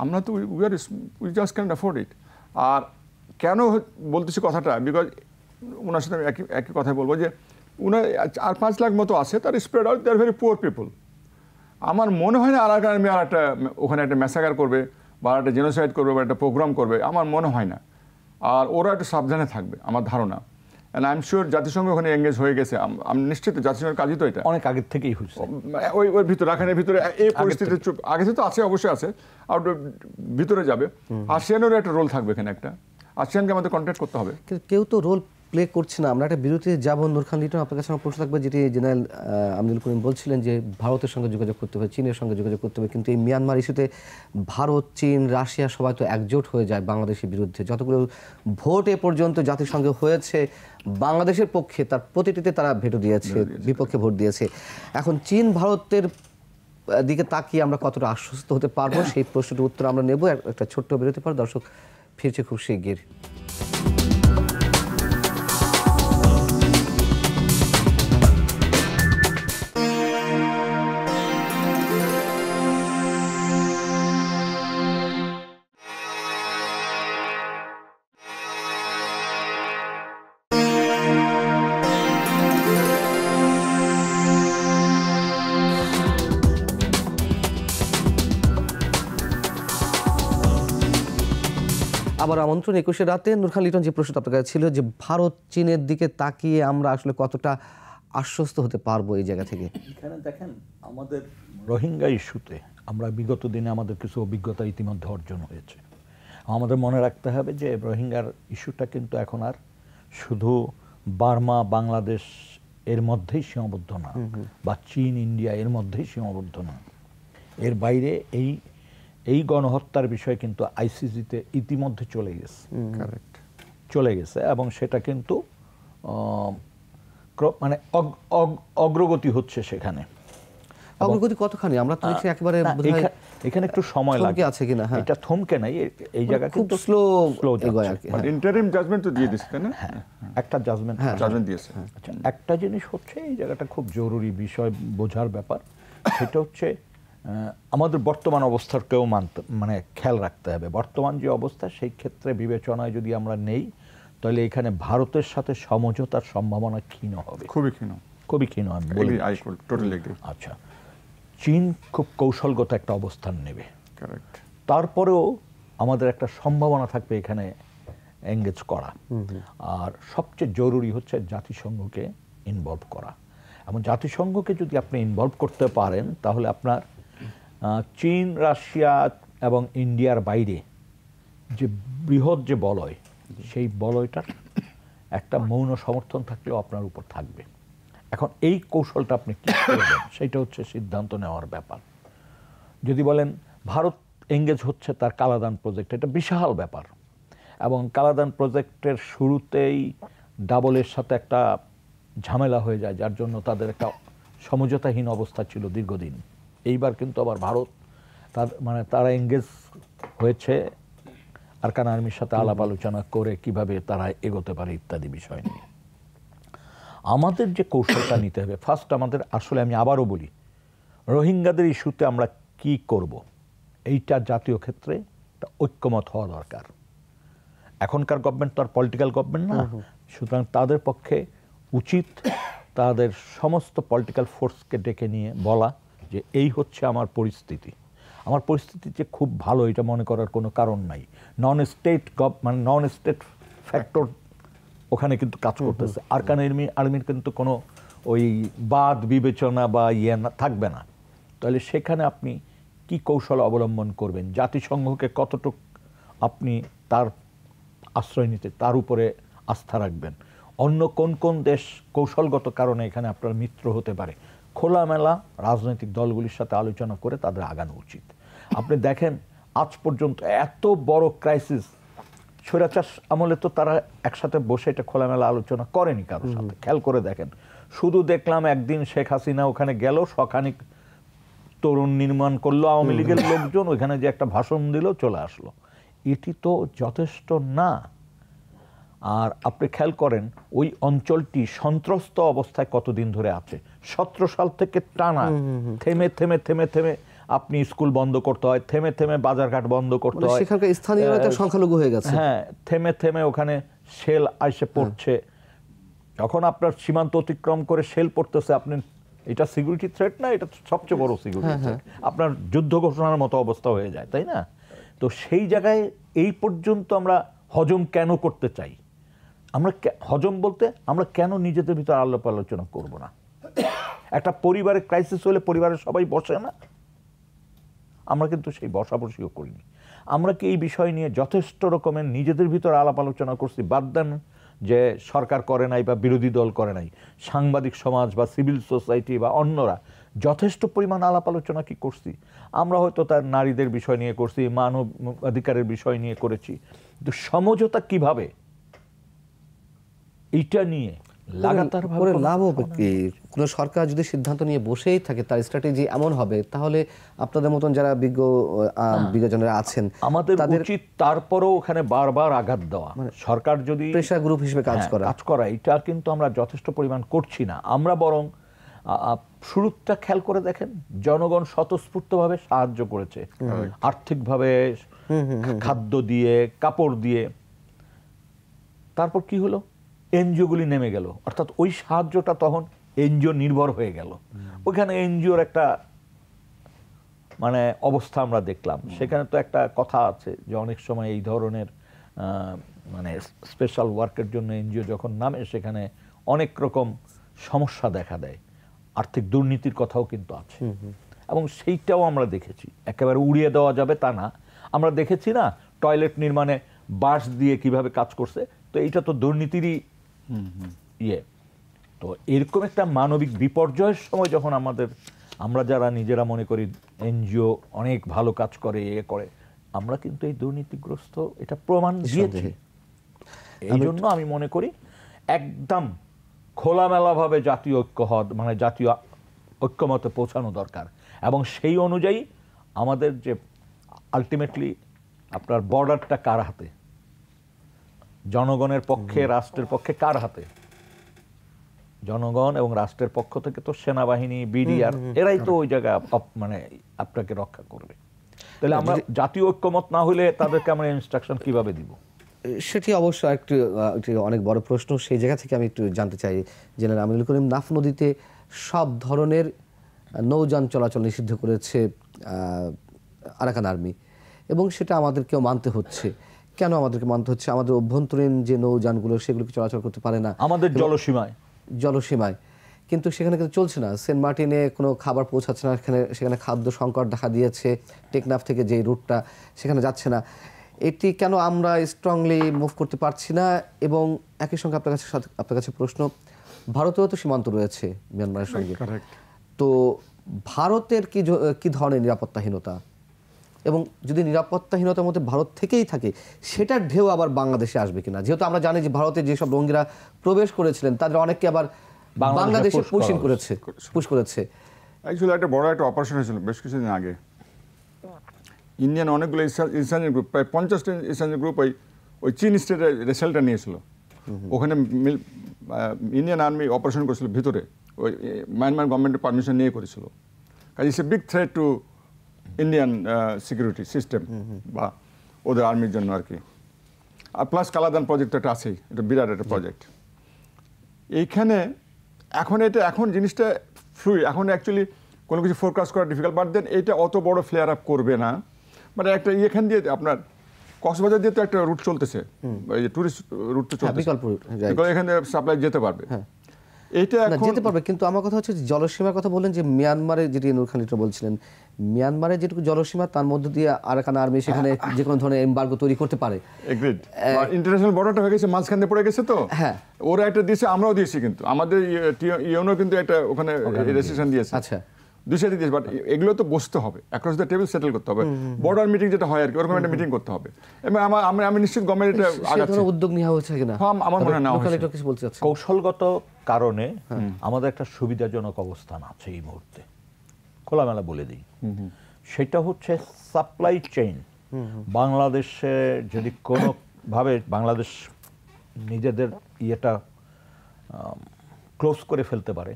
আমরা তো we just can afford it. আর কেন বলতেছি কথাটা, বিকজ ওনার সাথে আমি একই কথাই বলবো যে উনার 4-5 লাখ মতো আছে, তার spread out, they are very poor people. আমার মনে হয় না আরাকান আর্মি আর একটা ওখানে একটা ম্যাসাকার করবে বা একটা জেনোসাইড করবে বা একটা প্রোগ্রাম করবে, আমার মনে হয় না। আর ওরা একটু সাবধানে থাকবে আমার ধারণা। অ্যান্ড আই এম শিওর জাতিসংঘ ওখানে এঙ্গেজ হয়ে গেছে। আমি নিশ্চিত জাতিসংঘের কাজই তো এটা, অনেক আগের থেকেই হয়েছে। ওই ভিতরে রাখানের ভিতরে এই পরিস্থিতি আগে থেকে তো আছে, অবশ্যই আছে, আর ভিতরে যাবে। আসিয়ানেরও একটা রোল থাকবে এখানে, একটা আসিয়ানকে আমাদের কন্ট্যাক্ট করতে হবে। কিন্তু কেউ তো রোল প্লে করছে না। আমরা একটা বিরতিতে যাব। নূর খান লিটন, আপনার কাছে আমার প্রশ্ন থাকবে, যেটি জেনারেল আমিনুল করিম বলছিলেন যে ভারতের সঙ্গে যোগাযোগ করতে হবে, চীনের সঙ্গে যোগাযোগ করতে হবে, কিন্তু এই মিয়ানমার ইস্যুতে ভারত, চীন, রাশিয়া সবাই তো একজোট হয়ে যায় বাংলাদেশের বিরুদ্ধে। যতগুলো ভোট এ পর্যন্ত জাতিসংঘে হয়েছে বাংলাদেশের পক্ষে, তার প্রতিটিতে তারা ভেটো দিয়েছে, বিপক্ষে ভোট দিয়েছে। এখন চীন ভারতের দিকে তাকিয়ে আমরা কতটা আশ্বস্ত হতে পারবো, সেই প্রশ্নটির উত্তর আমরা নেব একটা ছোট্ট বিরতি পর। দর্শক ফিরছে খুব শিগগির। আবার আমন্ত্রণ 21 রাতে। নূর খান লিটন, যে প্রশ্নটা আপনার কাছে ছিল যে ভারত চীনের দিকে তাকিয়ে আমরা আসলে কতটা আশ্বস্ত হতে পারবো এই জায়গা থেকে। এখানে দেখেন, আমাদের রোহিঙ্গা ইস্যুতে আমরা বিগত দিনে আমাদের কিছু অভিজ্ঞতা ইতিমধ্যে অর্জন হয়েছে। আমাদের মনে রাখতে হবে যে রোহিঙ্গার ইস্যুটা কিন্তু এখন আর শুধু বার্মা, বাংলাদেশ এর মধ্যেই সীমাবদ্ধ না, বা চীন, ইন্ডিয়া এর মধ্যেই সীমাবদ্ধ না। এর বাইরে এই গণহত্যার বিষয় কিন্তু আইসিসিতে ইতিমধ্যে চলে গেছে এবং সেটা কিন্তু মানে অগ্রগতি হচ্ছে সেখানে। অগ্রগতি কতখানি আমরা তো দেখছি একেবারে এখানে একটু সময় লাগে আছে কিনা। হ্যাঁ, এটা থমকে নাই, এই জায়গা খুব কিন্তু স্লো এগোয় আর কি। ইন্টারিম জাজমেন্ট তো দিয়ে দিয়েছে, তাই না? একটা জাজমেন্ট দিয়েছে। আচ্ছা, একটা জিনিস হচ্ছে এই জায়গাটা খুব জরুরি বিষয় বোঝার ব্যাপার, সেটা হচ্ছে আমাদের বর্তমান অবস্থাকেও মানে খেয়াল রাখতে হবে। বর্তমান যে অবস্থা, সেই ক্ষেত্রে বিবেচনায় যদি আমরা নেই, তাহলে এখানে ভারতের সাথে সমঝোতার সম্ভাবনা ক্ষীণ হবে, খুবই ক্ষীণ। আমি বলি আচ্ছা, চীন খুব কৌশলগত একটা অবস্থান নেবে, তারপরেও আমাদের একটা সম্ভাবনা থাকবে এখানে এঙ্গেজ করা। আর সবচেয়ে জরুরি হচ্ছে জাতিসংঘকে ইনভলভ করা। এবং জাতিসংঘকে যদি আপনি ইনভলভ করতে পারেন, তাহলে আপনার চীন, রাশিয়া এবং ইন্ডিয়ার বাইরে যে বৃহৎ যে বলয়, সেই বলয়টার একটা মৌন সমর্থন থাকলেও আপনার উপর থাকবে। এখন এই কৌশলটা আপনি কী করবেন, সেটা হচ্ছে সিদ্ধান্ত নেওয়ার ব্যাপার। যদি বলেন ভারত এঙ্গেজ হচ্ছে তার কালাদান প্রজেক্ট, এটা বিশাল ব্যাপার, এবং কালাদান প্রজেক্টের শুরুতেই ডাবলের সাথে একটা ঝামেলা হয়ে যায়, যার জন্য তাদের একটা সমঝোতাহীন অবস্থা ছিল দীর্ঘদিন। এইবার কিন্তু আবার ভারত তারা এঙ্গেজ হয়েছে আরাকান আর্মির সাথে আলাপ আলোচনা করে কিভাবে তারা এগোতে পারে ইত্যাদি বিষয় নিয়ে। আমাদের যে কৌশলটা নিতে হবে, ফার্স্ট আমাদের আসলে, আমি আবারও বলি, রোহিঙ্গাদের ইস্যুতে আমরা কি করব, এইটা জাতীয় ক্ষেত্রে একটা ঐক্যমত হওয়া দরকার। এখনকার গভর্নমেন্ট তো আর পলিটিক্যাল গভর্নমেন্ট না, সুতরাং তাদের পক্ষে উচিত তাদের সমস্ত পলিটিক্যাল ফোর্সকে ডেকে নিয়ে বলা যে এই হচ্ছে আমার পরিস্থিতি যে খুব ভালো, এটা মনে করার কোনো কারণ নাই। নন স্টেট ফ্যাক্টর ওখানে কিন্তু কাজ করতেছে। আরাকান আর্মির কিন্তু কোনো ওই বাদ বিবেচনা বা থাকবে না। তাহলে সেখানে আপনি কি কৌশল অবলম্বন করবেন, জাতিসংঘকে কতটুকু আপনি তার আশ্রয় নিতে, তার উপরে আস্থা রাখবেন, অন্য কোন কোন দেশ কৌশলগত কারণে এখানে আপনার মিত্র হতে পারে, খোলামেলা রাজনৈতিক দলগুলির সাথে আলোচনা করে তাদের আগানো উচিত। আপনি দেখেন আজ পর্যন্ত এত বড় ক্রাইসিস, স্বৈরাচার আমলে তো তারা একসাথে বসে এটা খোলামেলা আলোচনা করেনি কারোর সাথে। খেয়াল করে দেখেন, শুধু দেখলাম একদিন শেখ হাসিনা ওখানে গেল, শখানিক তরুণ নির্মাণ করলো আওয়ামী লীগের লোকজন, ওইখানে যে একটা ভাষণ দিল, চলে আসলো। এটি তো যথেষ্ট না। আর আপনি খেয়াল করেন ওই অঞ্চলটি সন্ত্রস্ত অবস্থায় কতদিন ধরে আছে, 17 সাল থেকে টানা থেমে থেমে থেমে থেমে আপনি স্কুল বন্ধ করতে হয়, থেমে থেমে বাজারঘাট বন্ধ করতে মানে হয়, সেখানকার স্থানীয়রা তো সংখ্যালঘু হয়ে গেছে। হ্যাঁ, থেমে থেমে ওখানে শেল আইসে পড়ছে। যখন আপনার সীমান্ত অতিক্রম করে শেল পড়তেছে, আপনি এটা সিকিউরিটি থ্রেট না, এটা সবচেয়ে বড় সিকিউরিটি থ্রেট, আপনার যুদ্ধ ঘোষণার মতো অবস্থা হয়ে যায়, তাই না? তো সেই জায়গায় এই পর্যন্ত আমরা হজম কেন করতে চাই? আমরা হজম বলতে আমরা কেন নিজেদের ভিতরে আলাপ আলোচনা করব না? একটা পরিবারে ক্রাইসিস হলে পরিবারের সবাই বসে না? আমরা কিন্তু সেই বসাবসিও করিনি। আমরা কি এই বিষয় নিয়ে যথেষ্ট রকমের নিজেদের ভিতরে আলাপ আলোচনা করছি? বাদ দেন যে সরকার করে নাই বা বিরোধী দল করে নাই, সাংবাদিক সমাজ বা সিভিল সোসাইটি বা অন্যরা যথেষ্ট পরিমাণ আলাপ আলোচনা কি করছি? আমরা হয়তো তার নারীদের বিষয় নিয়ে করছি, মানব অধিকারের বিষয় নিয়ে করেছি, কিন্তু সমঝোতা কিভাবে, এইটা নিয়ে লাগাতার করে লাভ হবে কি? কোনো সরকার যদি সিদ্ধান্ত নিয়ে বসেই থাকে, তার স্ট্র্যাটেজি এমন হবে, তাহলে আপনাদের মতন যারা বিজ্ঞজনেরা আছেন আমাদের উচিত তারপরও ওখানে বারবার আঘাত দেওয়া, সরকার যদি প্রেসার গ্রুপ হিসেবে কাজ করা, এটা কিন্তু আমরা যথেষ্ট পরিমাণ করছি না। আমরা বরং শুরুটা খেয়াল করে দেখেন, জনগণ স্বতঃস্ফূর্তভাবে সাহায্য করেছে, আর্থিকভাবে, খাদ্য দিয়ে, কাপড় দিয়ে। তারপর কি হলো? এনজিওগুলি নেমে গেল, অর্থাৎ ওই সাহায্যটা তখন এনজিও নির্ভর হয়ে গেল। ওইখানে এনজিওর একটা মানে অবস্থা আমরা দেখলাম। সেখানে তো একটা কথা আছে যে অনেক সময় এই ধরনের মানে স্পেশাল ওয়ার্কের জন্য এনজিও যখন নামে, সেখানে অনেক রকম সমস্যা দেখা দেয়, আর্থিক দুর্নীতির কথাও কিন্তু আছে, এবং সেইটাও আমরা দেখেছি। একেবারে উড়িয়ে দেওয়া যাবে তা না। আমরা দেখেছি না টয়লেট নির্মাণে বাঁশ দিয়ে কিভাবে কাজ করছে, তো এইটা তো দুর্নীতিরই ইয়ে। তো এরকম একটা মানবিক বিপর্যয়ের সময় যখন আমরা যারা নিজেরা মনে করি এনজিও অনেক ভালো কাজ করে, করে, আমরা কিন্তু এই দুর্নীতিগ্রস্ত এটা প্রমাণ দিয়েছি। এই জন্য আমি মনে করি একদম খোলামেলাভাবে জাতীয় ঐক্য হওয়া, মানে জাতীয় ঐক্যমতে পৌঁছানো দরকার, এবং সেই অনুযায়ী আমাদের যে আলটিমেটলি আপনার বর্ডারটা কার হাতে, জনগণের পক্ষে, রাষ্ট্রের পক্ষে কার হাতে? জনগণ এবং রাষ্ট্রের পক্ষ থেকে তো সেনাবাহিনী, বিডিআর, এরাই তো ওই জায়গায় মানে আপনাকে রক্ষা করবে। তাহলে আমরা জাতীয় ঐক্যমত না হলে তাদেরকে আমরা ইনস্ট্রাকশন কিভাবে দিব? সেটি অবশ্য একটি অনেক বড় প্রশ্ন। সেই জায়গা থেকে আমি একটু জানতে চাই, জেনারেল আমিনুল করিম, নাফ নদীতে সব ধরনের নৌযান চলাচল নিষিদ্ধ করেছে আরাকান আর্মি, এবং সেটা আমাদেরকেও মানতে হচ্ছে। কেন আমাদেরকে মানতে হচ্ছে? আমাদের অভ্যন্তরীণ যে নৌযানগুলো সেগুলোকে চলাচল করতে পারে না আমাদের জলসীমায়, কিন্তু সেখানে কিন্তু চলছে না। সেন্ট মার্টিনে কোনো খাবার পৌঁছাচ্ছে না, সেখানে খাদ্য সংকট দেখা দিয়েছে। টেকনাফ থেকে যে রুটটা সেখানে যাচ্ছে না। এটি কেন আমরা স্ট্রংলি মুভ করতে পারছি না? এবং একই সঙ্গে আপনার কাছে প্রশ্ন, ভারতেও তো সীমান্ত রয়েছে মিয়ানমারের সঙ্গে, তো ভারতের কি ধরনের নিরাপত্তাহীনতা, এবং যদি নিরাপত্তাহীনতার মধ্যে ভারত থেকেই থাকে, সেটার ঢেউ আবার বাংলাদেশে আসবে কিনা? যেহেতু আমরা জানি যে ভারতে যেসব রোহিঙ্গিরা প্রবেশ করেছিলেন তাদের অনেকে আবার বাংলাদেশে পুশ করেছে। অ্যাকচুয়ালি একটা বড় একটা অপারেশন হয়েছিল বেশ কিছুদিন আগে। ইন্ডিয়ান অনেকগুলো ইনসার্জেন্ট গ্রুপ, প্রায় 50টা ইনসার্জেন্ট গ্রুপ ওই চীন স্টেটের রেসাল্টটা নিয়েছিল। ওখানে ইন্ডিয়ান আর্মি অপারেশন করেছিল ভিতরে, ওই মায়ানমার গভর্নমেন্টের পারমিশন নিয়ে করেছিল। কাজে it's a big threat to Indian security system বা ওদের আর্মির জন্য আর কি। আর প্লাস কালাদান প্রজেক্ট একটা আছেই, এটা বিরাট একটা প্রজেক্ট। এইখানে এখন জিনিসটা ফ্লুইড, এখন অ্যাকচুয়ালি কোনো কিছু ফোরকাস্ট করা ডিফিকাল্ট, বাট দেন এটা অত বড় ফ্লেয়ার আপ করবে না। মানে একটা এখান দিয়ে আপনার কক্সবাজার দিয়ে তো একটা রুট চলতেছে, এই টুরিস্ট রুট তো চলতেছে, এখানে সাপ্লাই যেতে পারবে, এইটা এখন যেতে পারবে। কিন্তু আমার কথা হচ্ছে জলসীমার কথা বললেন, যে মিয়ানমারে যেটি নূর খালিদরা বলছিলেন, মিয়ানমারের যেটুকু জলসীমা তার মধ্যে দিয়ে আরাকান আর্মি সেখানে যে কোনো ধরনের এমবার্গো তৈরি করতে পারে। ইন্টারন্যাশনাল বর্ডারটা হয়ে গেছে, মাঝখানে পড়ে গেছে, তো হ্যাঁ ওরা একটা দিয়েছে, আমরাও দিয়েছি, কিন্তু আমাদের ইউনো কিন্তু একটা ওখানে রেজিস্ট্রেশন দিয়েছে। আচ্ছা, দুই সাইডে দিয়েছে, বাট এগুলো তো বসতে হবে, অ্যাক্রস দ্য টেবিল সেটেল করতে হবে, বর্ডার মিটিং যেটা হয় আর কি, ওরকম একটা মিটিং করতে হবে। এবং আমি নিশ্চিত গভর্নমেন্ট এটা আগাচ্ছে, উদ্যোগ নেওয়া হচ্ছে কিনা আমার মনে হয় না। কিছু বলতে চাচ্ছি, কৌশলগত কারণে আমাদের একটা সুবিধাজনক অবস্থান আছে এই মুহূর্তে, খোলামেলা বলে দিই। সেটা হচ্ছে সাপ্লাই চেইন। বাংলাদেশে যদি কোনোভাবে বাংলাদেশ নিজেদের ইয়েটা ক্লোজ করে ফেলতে পারে,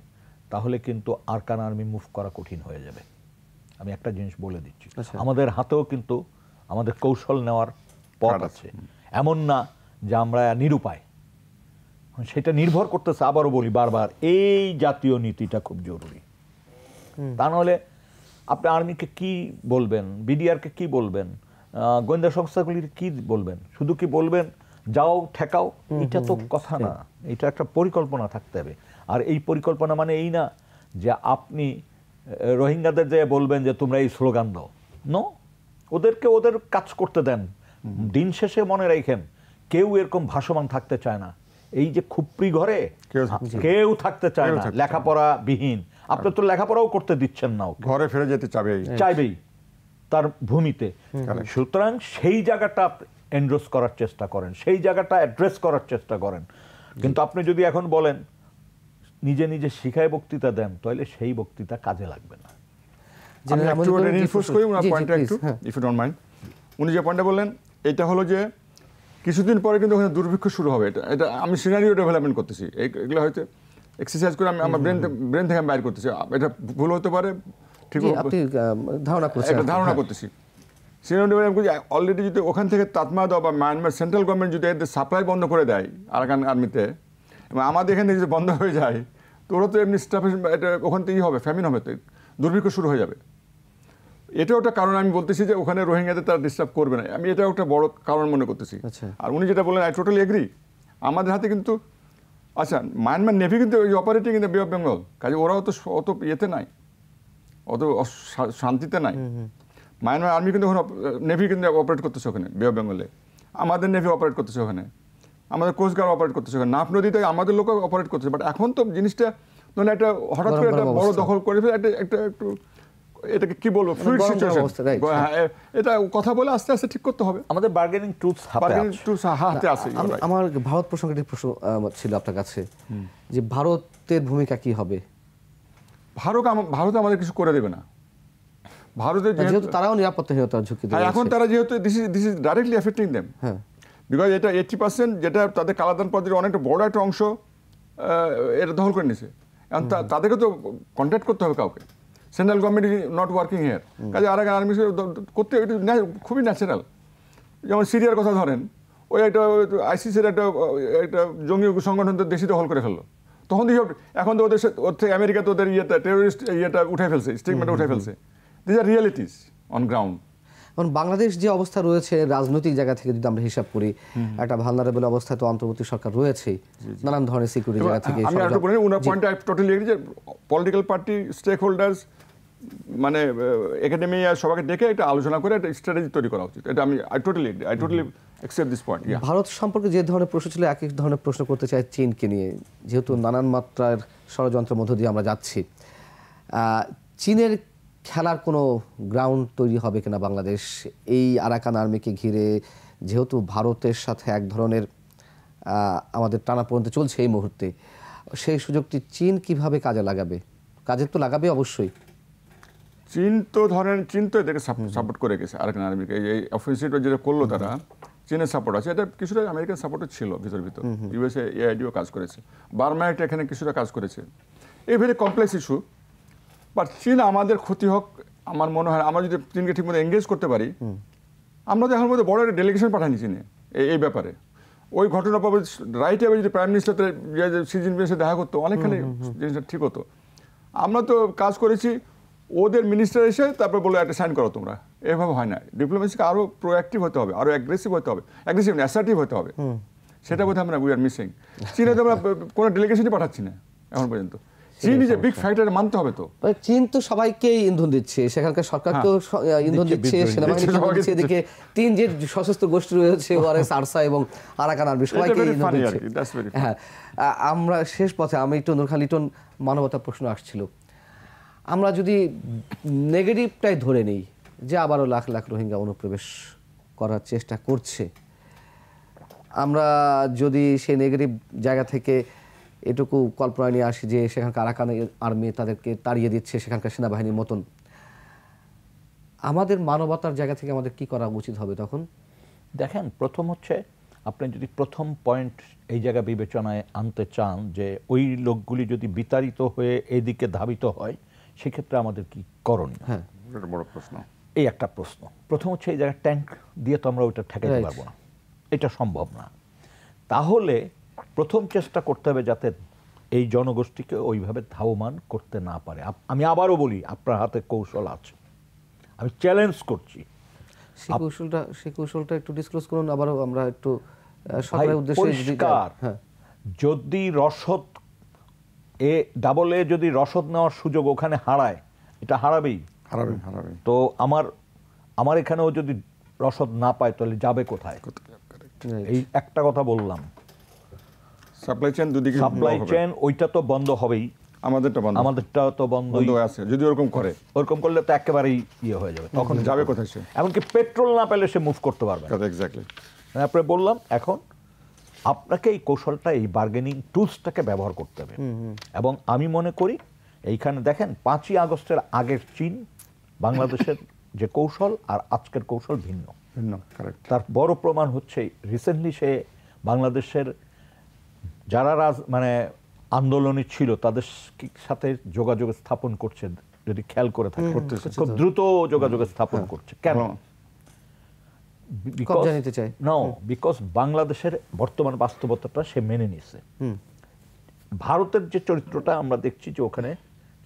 তাহলে কিন্তু আরাকান আর্মি মুভ করা কঠিন হয়ে যাবে। আমি একটা জিনিস বলে দিচ্ছি, আমাদের হাতেও কিন্তু আমাদের কৌশল নেওয়ার পথ আছে, এমন না যে আমরা নিরুপায়। সেটা নির্ভর করতেছে, আবারও বলি বারবার, এই জাতীয় নীতিটা খুব জরুরি। তা নাহলে আপনি আর্মিকে কি বলবেন, বিডিআরকে কি বলবেন, গোয়েন্দা সংস্থাগুলির কি বলবেন? শুধু কি বলবেন যাও ঠেকাও? এটা তো কথা না, এটা একটা পরিকল্পনা থাকতে হবে। আর এই পরিকল্পনা মানে এই না যে আপনি রোহিঙ্গাদের যে বলবেন যে তোমরা এই স্লোগান দাও, নো, ওদেরকে ওদের কাজ করতে দেন। দিন শেষে মনে রাখেন, কেউ এরকম ভাসমান থাকতে চায় না। এই যে খুপড়ি ঘরে কেউ থাকতে চায় না, লেখাপড়া বিহীন। আপনি তো লেখাপড়াও করতে দিচ্ছেন না, ঘরে ফিরে যেতে চাইবেই তার ভূমিতে। সুতরাং সেই জায়গাটা এন্ড্রোস করার চেষ্টা করেন, সেই জায়গাটা অ্যাড্রেস করার চেষ্টা করেন। কিন্তু আপনি যদি এখন বলেন নিজে নিজে শিখায় বক্তৃতা দেন, তাহলে সেই বক্তৃতা কাজে লাগবে না। উনি যে পয়েন্টটা বললেন, এটা হলো যে কিছুদিন পরে কিন্তু ওখানে দুর্ভিক্ষ শুরু হবে। এটা আমি সিনারিও ডেভেলপমেন্ট করতেছি, এগুলো হয়তো এক্সারসাইজ করে আমি আমার ব্রেন থেকে আমি বাইর করতেছি। এটা ভুল হতে পারে, ঠিক ধারণা করতেছি। অলরেডি যদি ওখান থেকে তাতমাদ বা মায়ানমার সেন্ট্রাল গভর্নমেন্ট যদি এদের সাপ্লাই বন্ধ করে দেয় আরাকান আর্মিতে, এবং আমাদের এখানে যদি বন্ধ হয়ে যায়, তো ওরা তো এমনি স্টাফ, এটা ওখান থেকেই হবে, ফ্যামিন হবে, তো দুর্ভিক্ষ শুরু হয়ে যাবে। এটাও একটা কারণ আমি বলতেছি যে ওখানে রোহিঙ্গাদের তারা ডিস্টার্ব করবে না, আমি এটাও একটা বড় কারণ মনে করতেছি। আর উনি যেটা বললেন, আই টোটালি এগ্রি। আমাদের হাতে কিন্তু আচ্ছা, মায়ানমার নেভি কিন্তু ওই অপারেটিং ইন দ্য বে অফ বেঙ্গল, কাজে ওরাও তো অত ইয়েতে নাই, অত শান্তিতে নাই। মায়ানমার আর্মি কিন্তু ওখানে নেভি কিন্তু অপারেট করতেছে ওখানে বে অফ বেঙ্গলে, আমাদের নেভি অপারেট করতেছে ওখানে, আমাদের কোস্টগার্ড অপারেট করতেছে ওখানে, নাফ নদীতে আমাদের লোক অপারেট করতেছে। বাট এখন তো জিনিসটা মানে একটা হঠাৎ করে একটা বড় দখল করে ফেলে, একটা একটু এটাকে কি বলবো, ফ্লুইড সিচুয়েশন। এটা কথা বলে আস্তে আস্তে ঠিক করতে হবে। আমাদের বার্গেনিং টুলস হাতে আছে। আমার ভারত প্রসঙ্গে প্রশ্ন ছিল আপনার কাছে, যে ভারতের ভূমিকা কি হবে? ভারত আমাদের কিছু করে দেবে না। ভারতের যেহেতু তারাও নিরাপত্তাহীনতার ঝুঁকি, এখন তারা যেহেতু this is directly affecting them, because এটা 80% যেটা তাদের কালাদান পদের অনেকটা বড় একটা অংশ এটা দখল করে নিয়েছে। এখন তাদেরকে তো কন্ট্যাক্ট করতে হবে কাউকে। Central government is not working here, কাজে আরাকান আর্মি করতে খুবই ন্যাচারাল। যেমন সিরিয়ার কথা ধরেন, ওই একটা আইসিসির একটা জঙ্গি সংগঠন তো দেশি দখল করে ফেললো, তখন এখন তো ওর থেকে আমেরিকা তো ওদের টেরোরিস্ট উঠে ফেলছে, স্টেটমেন্ট উঠে ফেলছে। This are realities on ground. এখন বাংলাদেশ যে অবস্থা রয়েছে রাজনৈতিক জায়গা থেকে যদি আমরা হিসাব করি, একটা ভালনারেবল অবস্থায় তো অন্তর্বর্তী সরকার রয়েছে, নানান ধরনের সিকিউরিটি জায়গা থেকে। আমি একটু বলি, ওনার পয়েন্টে আই টোটালি এগ্রি যে পলিটিক্যাল পার্টি স্টেক হোল্ডার্স মানে একাডেমি আর সবাইকে ডেকে একটা আলোচনা করে একটা স্ট্র্যাটেজি তৈরি করা উচিত। এটা আমি I totally accept this point. Bharat সম্পর্কে যে ধরনের প্রশ্ন ছিল, একই ধরনের প্রশ্ন করতে চাই চীনকে নিয়ে, যেহেতু নানান মাত্রার ষড়যন্ত্রের মধ্য দিয়ে আমরা যাচ্ছি। চীনের খেলার কোনো গ্রাউন্ড তৈরি হবে কিনা বাংলাদেশ এই আরাকান আর্মিকে ঘিরে? যেহেতু ভারতের সাথে এক ধরনের আমাদের টানাপোড়েন চলছে এই মুহূর্তে, সেই সুযোগটি চীন কিভাবে কাজে লাগাবে? কাজে তো লাগাবে অবশ্যই। চীন তো এদেরকে সাপোর্ট করে গেছে আরাকান আর্মিকে। এই অফেন্সিভটা যেটা করলো তারা, চীনের সাপোর্ট আছে, এটা কিছুটা আমেরিকান সাপোর্টও ছিল ভিতর। ইউএসএ এআইডিও কাজ করেছে, বার্মা একটা এখানে কিছুটা কাজ করেছে। এই ভেরি কমপ্লেক্স ইস্যু। বাট চীন আমাদের ক্ষতি হোক আমার মনে হয়, আমরা যদি চীনকে ঠিকমতো এঙ্গেজ করতে পারি, আমরা তো এখন মধ্যে বড় একটা ডেলিগেশন পাঠাইনি চীনে এই ব্যাপারে। ওই ঘটনা পাবো রাইট হবে, যদি প্রাইম মিনিস্টার শি জিনপিংয়ের সাথে দেখা করতো, অনেকখানি জিনিসটা ঠিক হতো। আমরা তো কাজ করেছি, ওদের মিনিস্টার এসে তারপর বলে একটা সাইন করো তোমরা, এভাবে হয় না। ডিপ্লোমেসিকে আরও প্রোঅ্যাক্টিভ হতে হবে, আরও অ্যাগ্রেসিভ হতে হবে, অ্যাসার্টিভ হতে হবে। সেটা বোধহয় আমরা উই আর মিসিং। চীনে তো আমরা কোনো ডেলিগেশনই পাঠাচ্ছি না এখন পর্যন্ত। চীন যে বিগ ফাইটার মানতে হবে তো। চীন তো সবাইকেই ইন্ধন দিচ্ছে, সেখানকার সরকার তো ইন্ধন দিচ্ছে, সেনাবাহিনী দিচ্ছে, এদিকে তিন যে সশস্ত্র গোষ্ঠী রয়েছে ওআরএস, আরসা এবং আরাকান আর্মি, সবাইকে ইন্ধন দিচ্ছে। হ্যাঁ, আমরা শেষ পথে, আমি একটু নূরখান লিটন, মানবতার প্রশ্ন আসছিল। আমরা যদি নেগেটিভটাই ধরে নিই যে আবারও লাখ লাখ রোহিঙ্গা অনুপ্রবেশ করার চেষ্টা করছে, আমরা যদি সেই নেগেটিভ জায়গা থেকে এটুকু কল্পনা নিয়ে আসি যে সেখানকার আরাকান আর্মি তাদেরকে তাড়িয়ে দিচ্ছে সেখানকার সেনাবাহিনীর মতন, আমাদের মানবতার জায়গা থেকে আমাদের কি করা উচিত হবে তখন? দেখেন, প্রথম হচ্ছে আপনি যদি প্রথম পয়েন্ট এই জায়গা বিবেচনায় আনতে চান যে ওই লোকগুলি যদি বিতাড়িত হয়ে এদিকে ধাবিত হয়, সেক্ষেত্রে আমাদের কি করণীয়? এটা বড় প্রশ্ন। এই একটা প্রশ্ন। প্রথম হচ্ছে এই জায়গায় ট্যাঙ্ক দিয়ে তো আমরা ওইটা ঠেকাতে Right. পারবো না, এটা সম্ভব না। তাহলে প্রথম চেষ্টা করতে হবে যাতে এই জনগোষ্ঠীকে ওইভাবে ধাবমান করতে না পারে। আমি আবারও বলি, আপনার হাতে কৌশল আছে, আমি চ্যালেঞ্জ করছি। সেই কৌশলটা একটু ডিসক্লোজ করুন, আবারও আমরা একটু ভাই, সরকারের উদ্দেশ্যে যদি যাই। পরিষ্কার, হ্যাঁ, যদি রসদ ডাবল এ যদি রসদ নেওয়ার সুযোগ ওখানে হারায়, এটা হারাবেই। হারাবে। তো আমার এখানেও যদি রসদ না পায় তাহলে যাবে কোথায়? right. এই একটা কথা বললাম, সাপ্লাই চেইন দুদিকে সাপ্লাই চেইন ওইটা তো বন্ধ হবেই, আমাদেরটা বন্ধ, আমাদেরটা তো বন্ধ বন্ধ হয়ে আছে। যদি ওরকম করে, ওরকম করলে তো একেবারেই ইয়ে হয়ে যাবে, তখন যাবে কোথায় সে? এমনকি পেট্রোল না পেলে সে মুভ করতে পারবে না। এক্স্যাক্টলি। আপনি বললাম, এখন আপনাকে এই কৌশলটা, এই বার্গেনিং টুলসটাকে ব্যবহার করতে হবে। এবং আমি মনে করি এইখানে দেখেন 5ই আগস্টের আগের চীন বাংলাদেশের যে কৌশল আর আজকের কৌশল ভিন্ন। কারেক্ট। তার বড় প্রমাণ হচ্ছে রিসেন্টলি সে বাংলাদেশের যারা মানে আন্দোলনে ছিল তাদের সাথে যোগাযোগ স্থাপন করছে, যদি খেয়াল করে থাকে খুব দ্রুত যোগাযোগ স্থাপন করছে। কেন? কবজা নিতে চায়। বিকজ বাংলাদেশের বর্তমান বাস্তবতাটা সে মেনে নিছে। ভারতের যে চরিত্রটা আমরা দেখছি যে ওখানে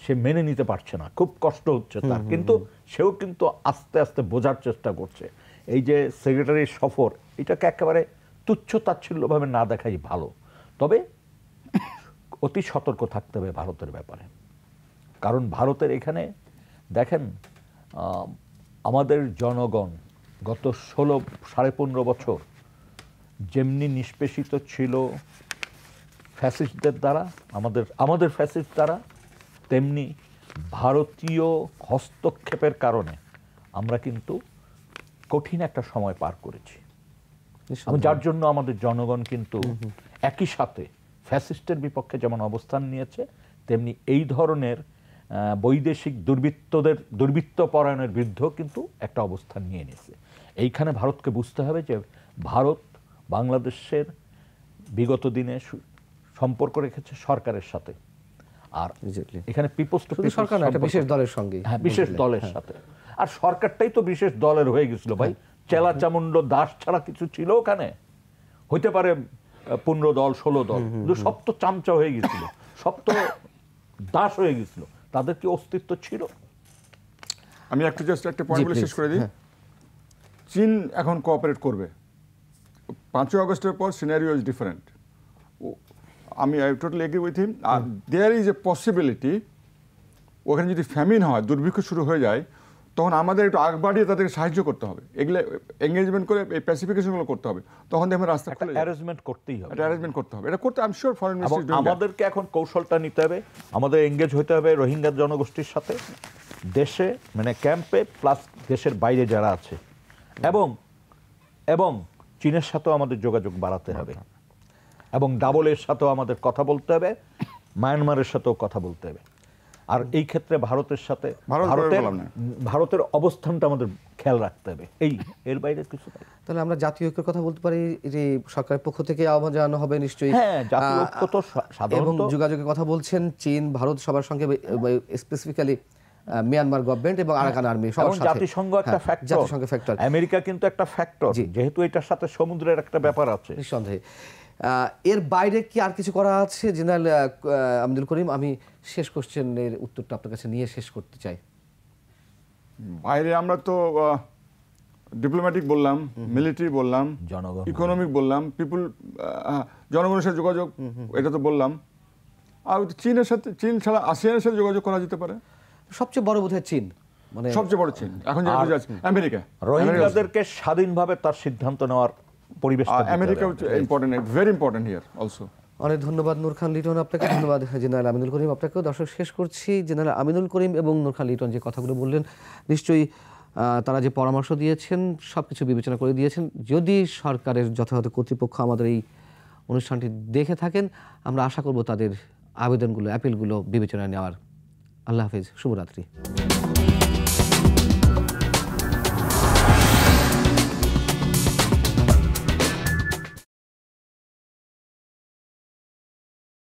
সে মেনে নিতে পারছে না, খুব কষ্ট হচ্ছে তার, কিন্তু সেও কিন্তু আস্তে আস্তে বোঝার চেষ্টা করছে। এই যে সেক্রেটারির সফর, এটাকে একেবারে তুচ্ছ তাচ্ছিল্যভাবে না দেখাই ভালো। তবে অতি সতর্ক থাকতে হবে ভারতের ব্যাপারে, কারণ ভারতের এখানে দেখেন আমাদের জনগণ গত 15 বছর যেমনি নিষ্পেষিত ছিল ফ্যাসিস্টদের দ্বারা, আমাদের ফ্যাসিস্ট দ্বারা, তেমনি ভারতীয় হস্তক্ষেপের কারণে আমরা কিন্তু কঠিন একটা সময় পার করেছি। যার জন্য আমাদের জনগণ কিন্তু একই সাথে ফ্যাসিস্টের বিপক্ষে যেমন অবস্থান নিয়েছে, তেমনি এই ধরনের বৈদেশিক দুর্বৃত্ত পরায়ণের বিরুদ্ধেও কিন্তু একটা অবস্থান নিয়ে নিয়েছে। এইখানে ভারতকে বুঝতে হবে যে ভারত বাংলাদেশের বিগত দিনে সম্পর্ক রেখেছে সরকারের সাথে, আর এখানে পিপলস টু পিপলস সরকার একটা বিশেষ দলের সঙ্গে, হ্যাঁ, বিশেষ দলের সাথে। আর সরকারটাই তো বিশেষ দলের হয়ে গেছিল ভাই। চেলা চামুন্ড দাস ছাড়া কিছু ছিল ওখানে? হইতে পারে 15 দল 16 দল, কিন্তু সব তো চামচা হয়ে গেছিল, সব তো দাস হয়ে গেছিল, তাদের কি অস্তিত্ব ছিল? আমি একটা পয়েন্ট বলে শেষ করে দিই। চীন এখন কোঅপারেট করবে। 5ই আগস্টের পর সিনারিও ইজ ডিফারেন্ট। আমি টোটালি এগ্রি উইথ হিম। আর দেয়ার ইজ এ পসিবিলিটি, ওখানে যদি ফ্যামিন হয়, দুর্ভিক্ষ শুরু হয়ে যায়, তখন আমাদের একটু আগ বাড়িয়ে তাদেরকে সাহায্য করতে হবে, এগুলো এঙ্গেজমেন্ট করে এই প্যাসিফিকেশনগুলো করতে হবে, তখন দেখবেন রাস্তা খুলে যাবে। অ্যারেঞ্জমেন্ট করতেই হবে, এটা অ্যারেঞ্জমেন্ট করতে হবে, এটা করতে I am sure foreign ministry. আমাদেরকে এখন কৌশলটা নিতে হবে, আমাদের এঙ্গেজ হতে হবে রোহিঙ্গা জনগোষ্ঠীর সাথে দেশে, মানে ক্যাম্পে, প্লাস দেশের বাইরে যারা আছে, এবং চীনের সাথেও আমাদের যোগাযোগ বাড়াতে হবে, এবং ডাবলের সাথেও আমাদের কথা বলতে হবে, মায়ানমারের সাথেও কথা বলতে হবে। আর এই ক্ষেত্রে ভারতের সাথে ভারতের অবস্থানটা আমাদের খেয়াল রাখতে হবে। এর বাইরে কিছু নাই। তাহলে আমরা জাতীয় ঐক্যের কথা বলতে পারি যে সরকারের পক্ষ থেকে আহ্বান জানানো হবে নিশ্চয়ই। হ্যাঁ, জাতীয় ঐক্য তো সাধারণত, এবং যোগাযোগের কথা বলছেন চীন, ভারত সবার সঙ্গে, স্পেসিফিক্যালি মিয়ানমার গভর্নমেন্ট এবং আরাকান আর্মি সবার সাথে। জাতিসংঘ একটা ফ্যাক্টর, আমেরিকা কিন্তু একটা ফ্যাক্টর, যেহেতু এটার সাথে সমুদ্রের একটা ব্যাপার আছে নিঃসন্দেহে। এর বাইরে কি আর কিছু করা আছে জেনারেল আমিনুল করিম? আমি শেষ কোশ্চেনের উত্তরটা আপনার কাছে নিয়ে শেষ করতে চাই। বাইরে আমরা তো ডিপ্লোম্যাটিক বললাম, মিলিটারি বললাম, ইকোনমিক বললাম, জনগণের সাথে যোগাযোগ, এটা তো বললাম। আর চীনের সাথে, চীন ছাড়া আসিয়ানের সাথে যোগাযোগ করা যেতে পারে। সবচেয়ে বড় বোধহয় চীন, মানে সবচেয়ে বড় চীন এখন আমেরিকা। রোহিঙ্গাদেরকে স্বাধীনভাবে তার সিদ্ধান্ত নেওয়ার পরিবেশ, America important, very important here also. অনেক ধন্যবাদ নূর খান লিটন আপনাকে, ধন্যবাদ জেনারেল আমিনুল করিম আপনাকেও। দর্শক, শেষ করছি, জেনারেল আমিনুল করিম এবং নূর খান লিটন যে কথাগুলো বললেন, নিশ্চয়ই তারা যে পরামর্শ দিয়েছেন সব কিছু বিবেচনা করে দিয়েছেন। যদি সরকারের যথাযথ কর্তৃপক্ষ আমাদের এই অনুষ্ঠানটি দেখে থাকেন, আমরা আশা করব তাদের আবেদনগুলো, অ্যাপিলগুলো বিবেচনায় নেওয়ার। আল্লাহ হাফিজ, শুভরাত্রি।